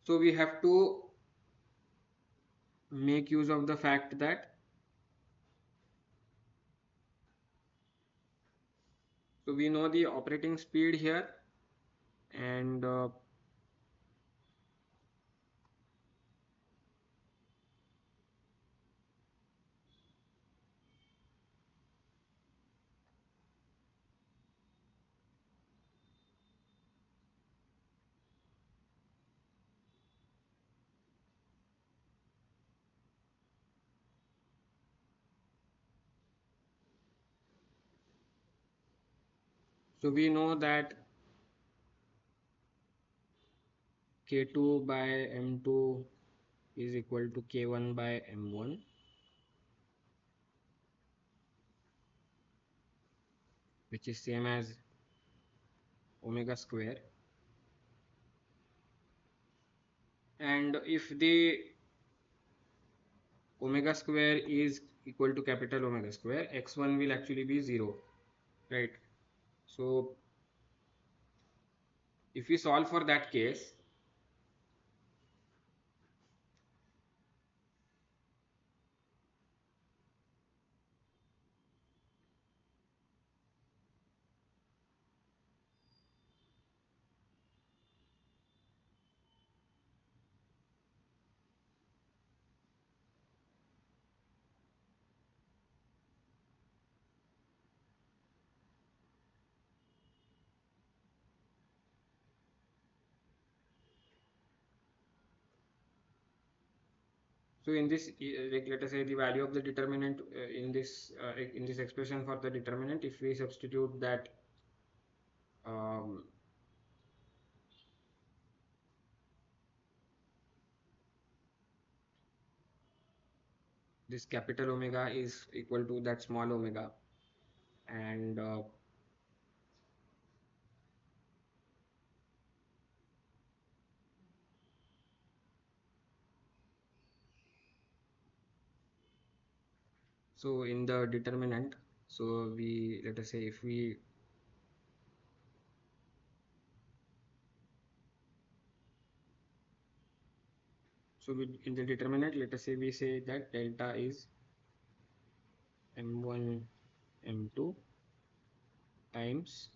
S1: So we have to make use of the fact that, so we know the operating speed here, and So we know that K2 by M2 is equal to K1 by M1, which is same as omega square. And if the omega square is equal to capital omega square, x1 will actually be 0, right? So if we solve for that case, so in this, like let us say the value of the determinant in this expression for the determinant, if we substitute that um, this capital omega is equal to that small omega, and so in the determinant, so we let us say if we in the determinant, let us say we say that delta is m1 m2 times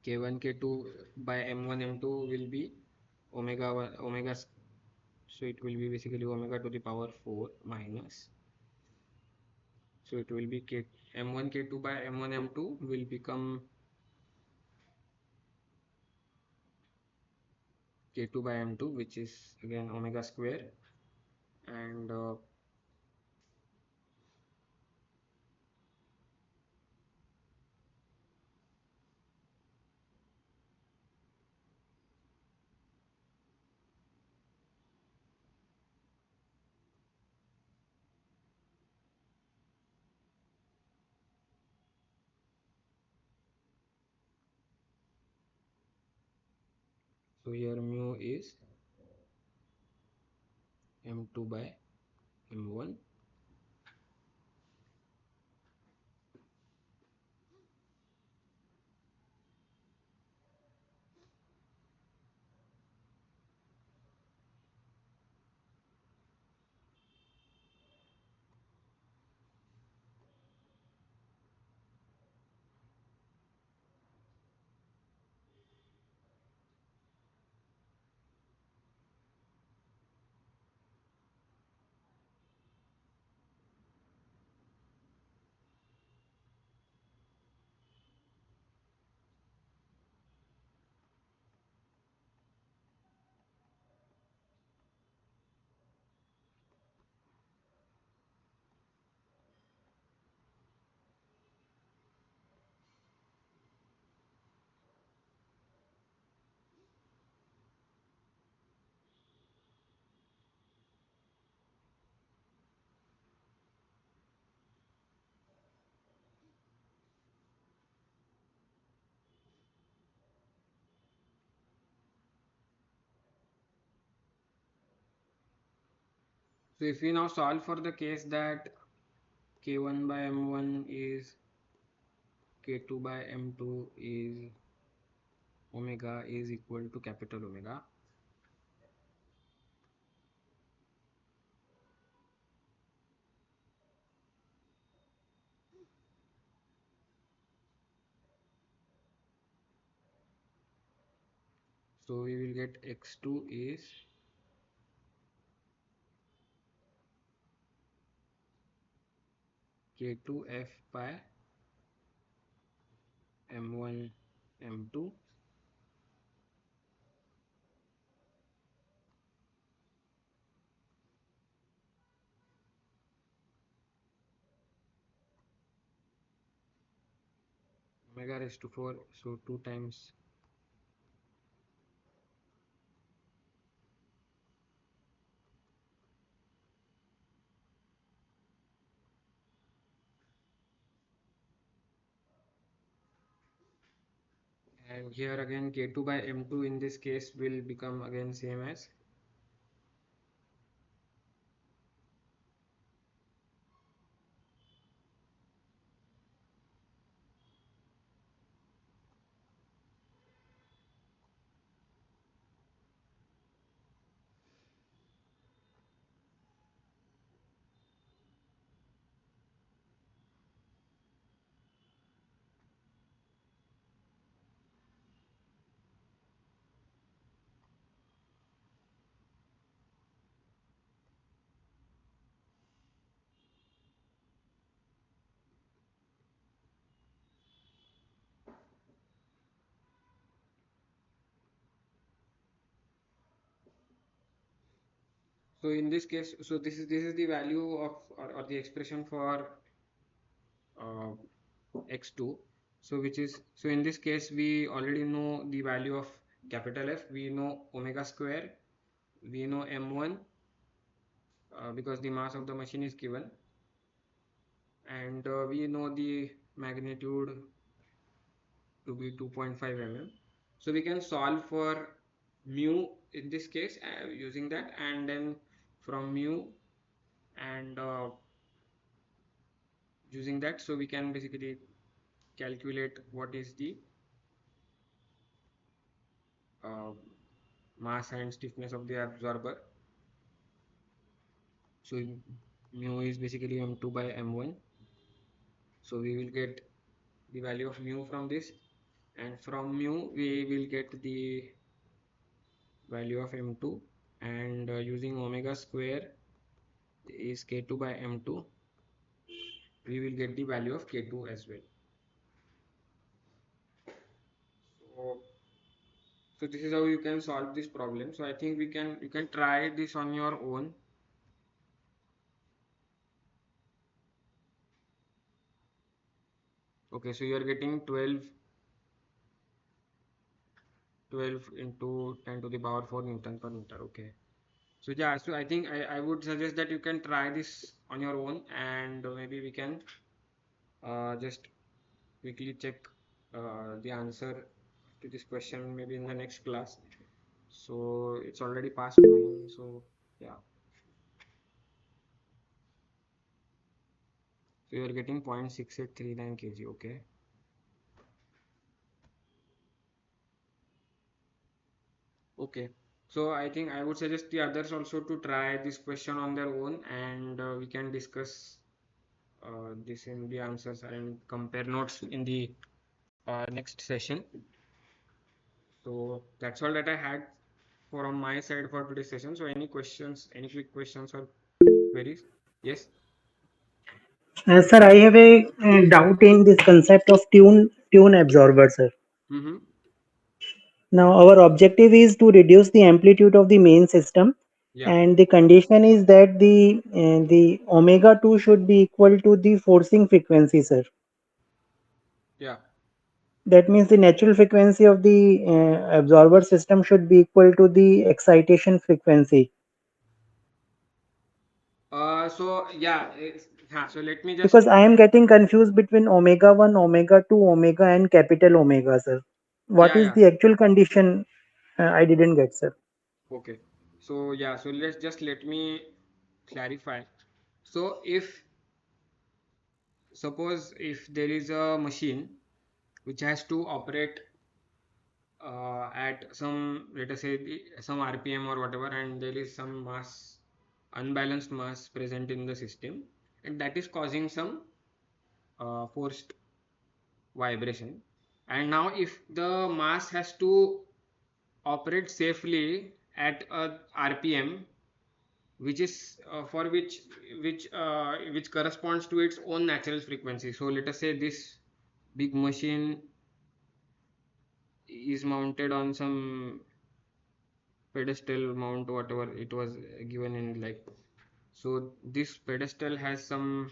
S1: k1 k2 by m1 m2 will be omega, so it will be basically omega to the power 4 minus, so it will be k m1 k2 by m1 m2 will become k2 by m2, which is again omega square, and so here mu is m2 by m1. So if we now solve for the case that k1 by m1 is k2 by m2 is omega is equal to capital omega, so we will get x2 is k2 f by m1 m2, omega raised to 4, so 2 times. And here again K2 by M2 in this case will become again same as so in this case, so this is the value of or the expression for uh, x2. So which is, so in this case we already know the value of capital F. We know omega square, we know m1 because the mass of the machine is given, and we know the magnitude to be 2.5 mm. So we can solve for mu in this case using that, and then from mu and using that, so we can basically calculate what is the uh, mass and stiffness of the absorber. So mu is basically m2 by m1. So we will get the value of mu from this, and from mu we will get the value of m2, and using omega square is k2 by m2, we will get the value of k2 as well. So, so this is how you can solve this problem. So I think you can try this on your own. Okay, so you are getting 12 into 10 to the power 4 Newton per meter. Okay. So yeah, so I think I would suggest that you can try this on your own, and maybe we can just quickly check the answer to this question maybe in the next class. So it's already past 9, so yeah. So you are getting 0.6839 kg. Okay. Okay. So I think I would suggest the others also to try this question on their own, and we can discuss this in the answers and compare notes in the next session. So that's all that I had from my side for today's session. So any questions, any quick questions or queries? Yes.
S2: Sir, I have a doubt in this concept of tune absorber, sir.
S1: Mm-hmm.
S2: Now, our objective is to reduce the amplitude of the main system,
S1: Yeah.
S2: and the condition is that the omega 2 should be equal to the forcing frequency, sir.
S1: Yeah.
S2: That means the natural frequency of the absorber system should be equal to the excitation frequency.
S1: So yeah, so let me just,
S2: Because I am getting confused between omega 1, omega 2, omega, and capital omega, sir. What
S1: yeah,
S2: is
S1: yeah.
S2: the actual condition? I didn't get, sir.
S1: Okay. So yeah, so let me clarify. So if suppose if there is a machine which has to operate at some, let us say some RPM or whatever, and there is some mass, unbalanced mass present in the system, and that is causing some forced vibration. And now if the mass has to operate safely at a RPM which is for which corresponds to its own natural frequency. So let us say this big machine is mounted on some pedestal mount, whatever it was given in, like, so this pedestal has some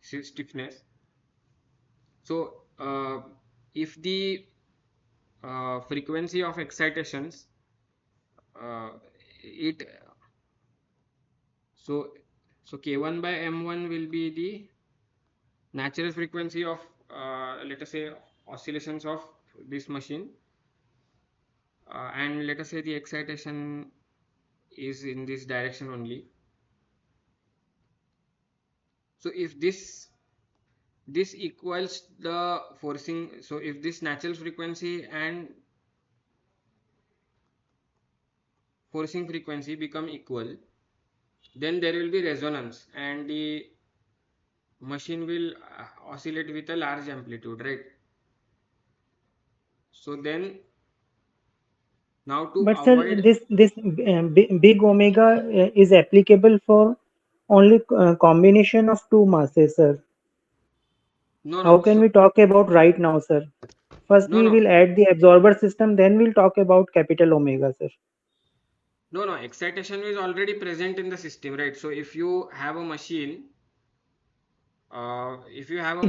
S1: stiffness. So if the frequency of excitations it so so k1 by m1 will be the natural frequency of let us say oscillations of this machine, and let us say the excitation is in this direction only. So if this equals the forcing, so if this natural frequency and forcing frequency become equal, then there will be resonance and the machine will oscillate with a large amplitude, right? So then now to
S2: But sir,
S1: avoid,
S2: this big omega is applicable for only combination of two masses, sir.
S1: no
S2: How
S1: no
S2: can
S1: so
S2: we talk about right now, sir? First
S1: no
S2: we
S1: no
S2: will add the absorber system, then we'll talk about capital omega, sir.
S1: no excitation is already present in the system, right? So if you have a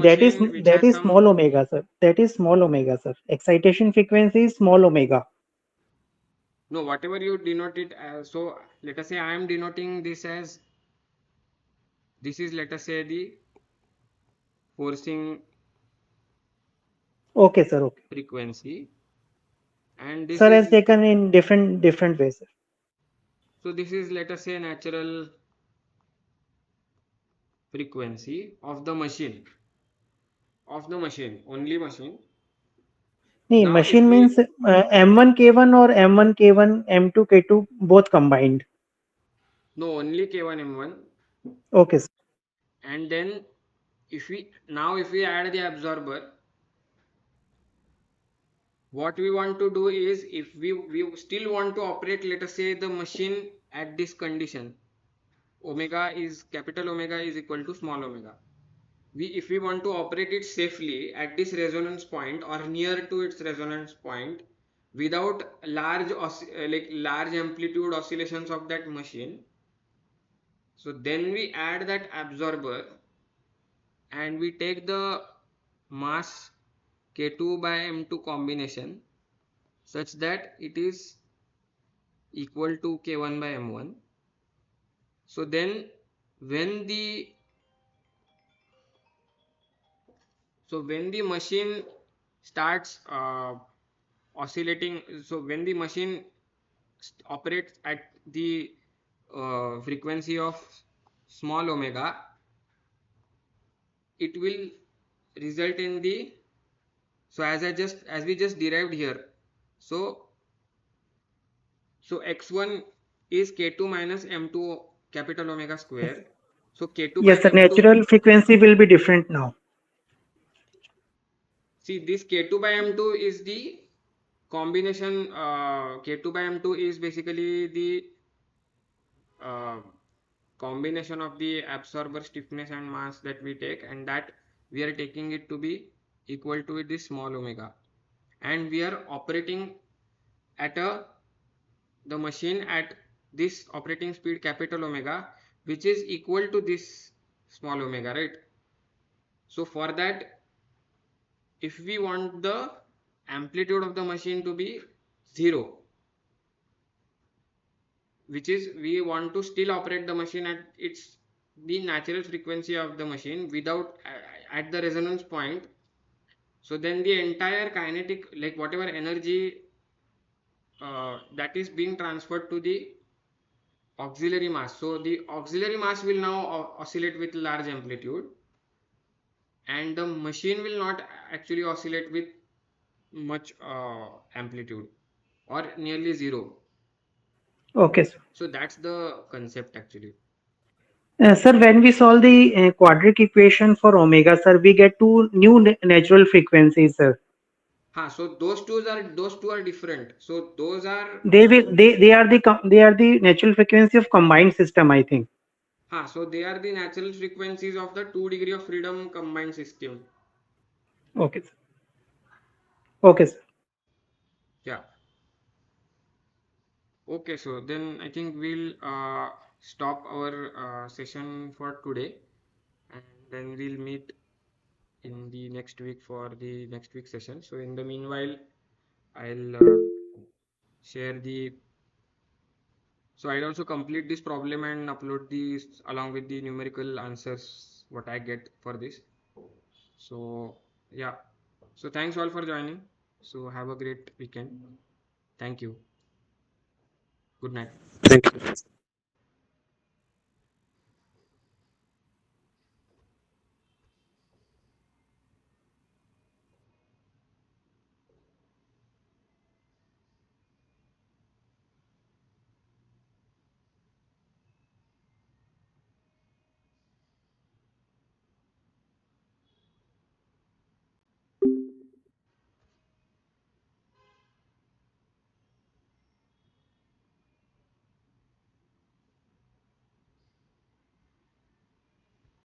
S2: That is
S1: machine which
S2: that
S1: has
S2: is
S1: some,
S2: small omega, sir. That is small omega, sir. Excitation frequency is small omega.
S1: no, whatever you denote it as, so let us say I am denoting this as, this is let us say the forcing
S2: Okay, sir. Okay.
S1: frequency, and this
S2: Sir has
S1: is,
S2: taken in different ways, sir.
S1: so this is let us say natural frequency only machine.
S2: Nee,
S1: Now if
S2: machine
S1: we,
S2: means M1 K1 or M1 K1 M2 K2 both combined.
S1: no, only k1 m1,
S2: Okay, sir.
S1: and then if we add the absorber, what we want to do is, if we still want to operate, let us say the machine at this condition, omega is capital omega is equal to small omega, we if we want to operate it safely at this resonance point or near to its resonance point without like large amplitude oscillations of that machine, so then we add that absorber and we take the mass k2 by m2 combination such that it is equal to k1 by m1. So then when the when the machine starts oscillating, so when the machine operates at the frequency of small omega, it will result in the, so as we just derived here, so x1 is k2 minus m2 capital omega square. So k2 by
S2: Yes, sir.
S1: m2,
S2: Natural frequency will be different now.
S1: see this k2 by m2 is the combination, k2 by m2 is basically the uh, combination of the absorber stiffness and mass that we take, and that we are taking it to be equal to this small omega, and we are operating at a the machine at this operating speed capital omega, which is equal to this small omega, right? So for that, if we want the amplitude of the machine to be 0, which is we want to still operate the machine at its the natural frequency of the machine without at the resonance point, so then the entire kinetic, like whatever energy that is being transferred to the auxiliary mass, so the auxiliary mass will now oscillate with large amplitude, and the machine will not actually oscillate with much amplitude or nearly zero.
S2: Okay, sir.
S1: So that's the concept actually.
S2: Sir, when we solve the quadratic equation for omega, sir, we get two new natural frequencies, sir.
S1: So those two are different. So those are,
S2: They are the natural frequency of combined system, I think.
S1: so they are the natural frequencies of the 2 degree of freedom combined system.
S2: Okay, sir. Okay, sir.
S1: Yeah. Okay, so then I think we'll stop our session for today, and then we'll meet in the next week for the next week session. So in the meanwhile, I'll share the so I'll also complete this problem and upload these along with the numerical answers what I get for this. So yeah. So thanks all for joining. So have a great weekend. Thank you. Good night.
S2: Thank you.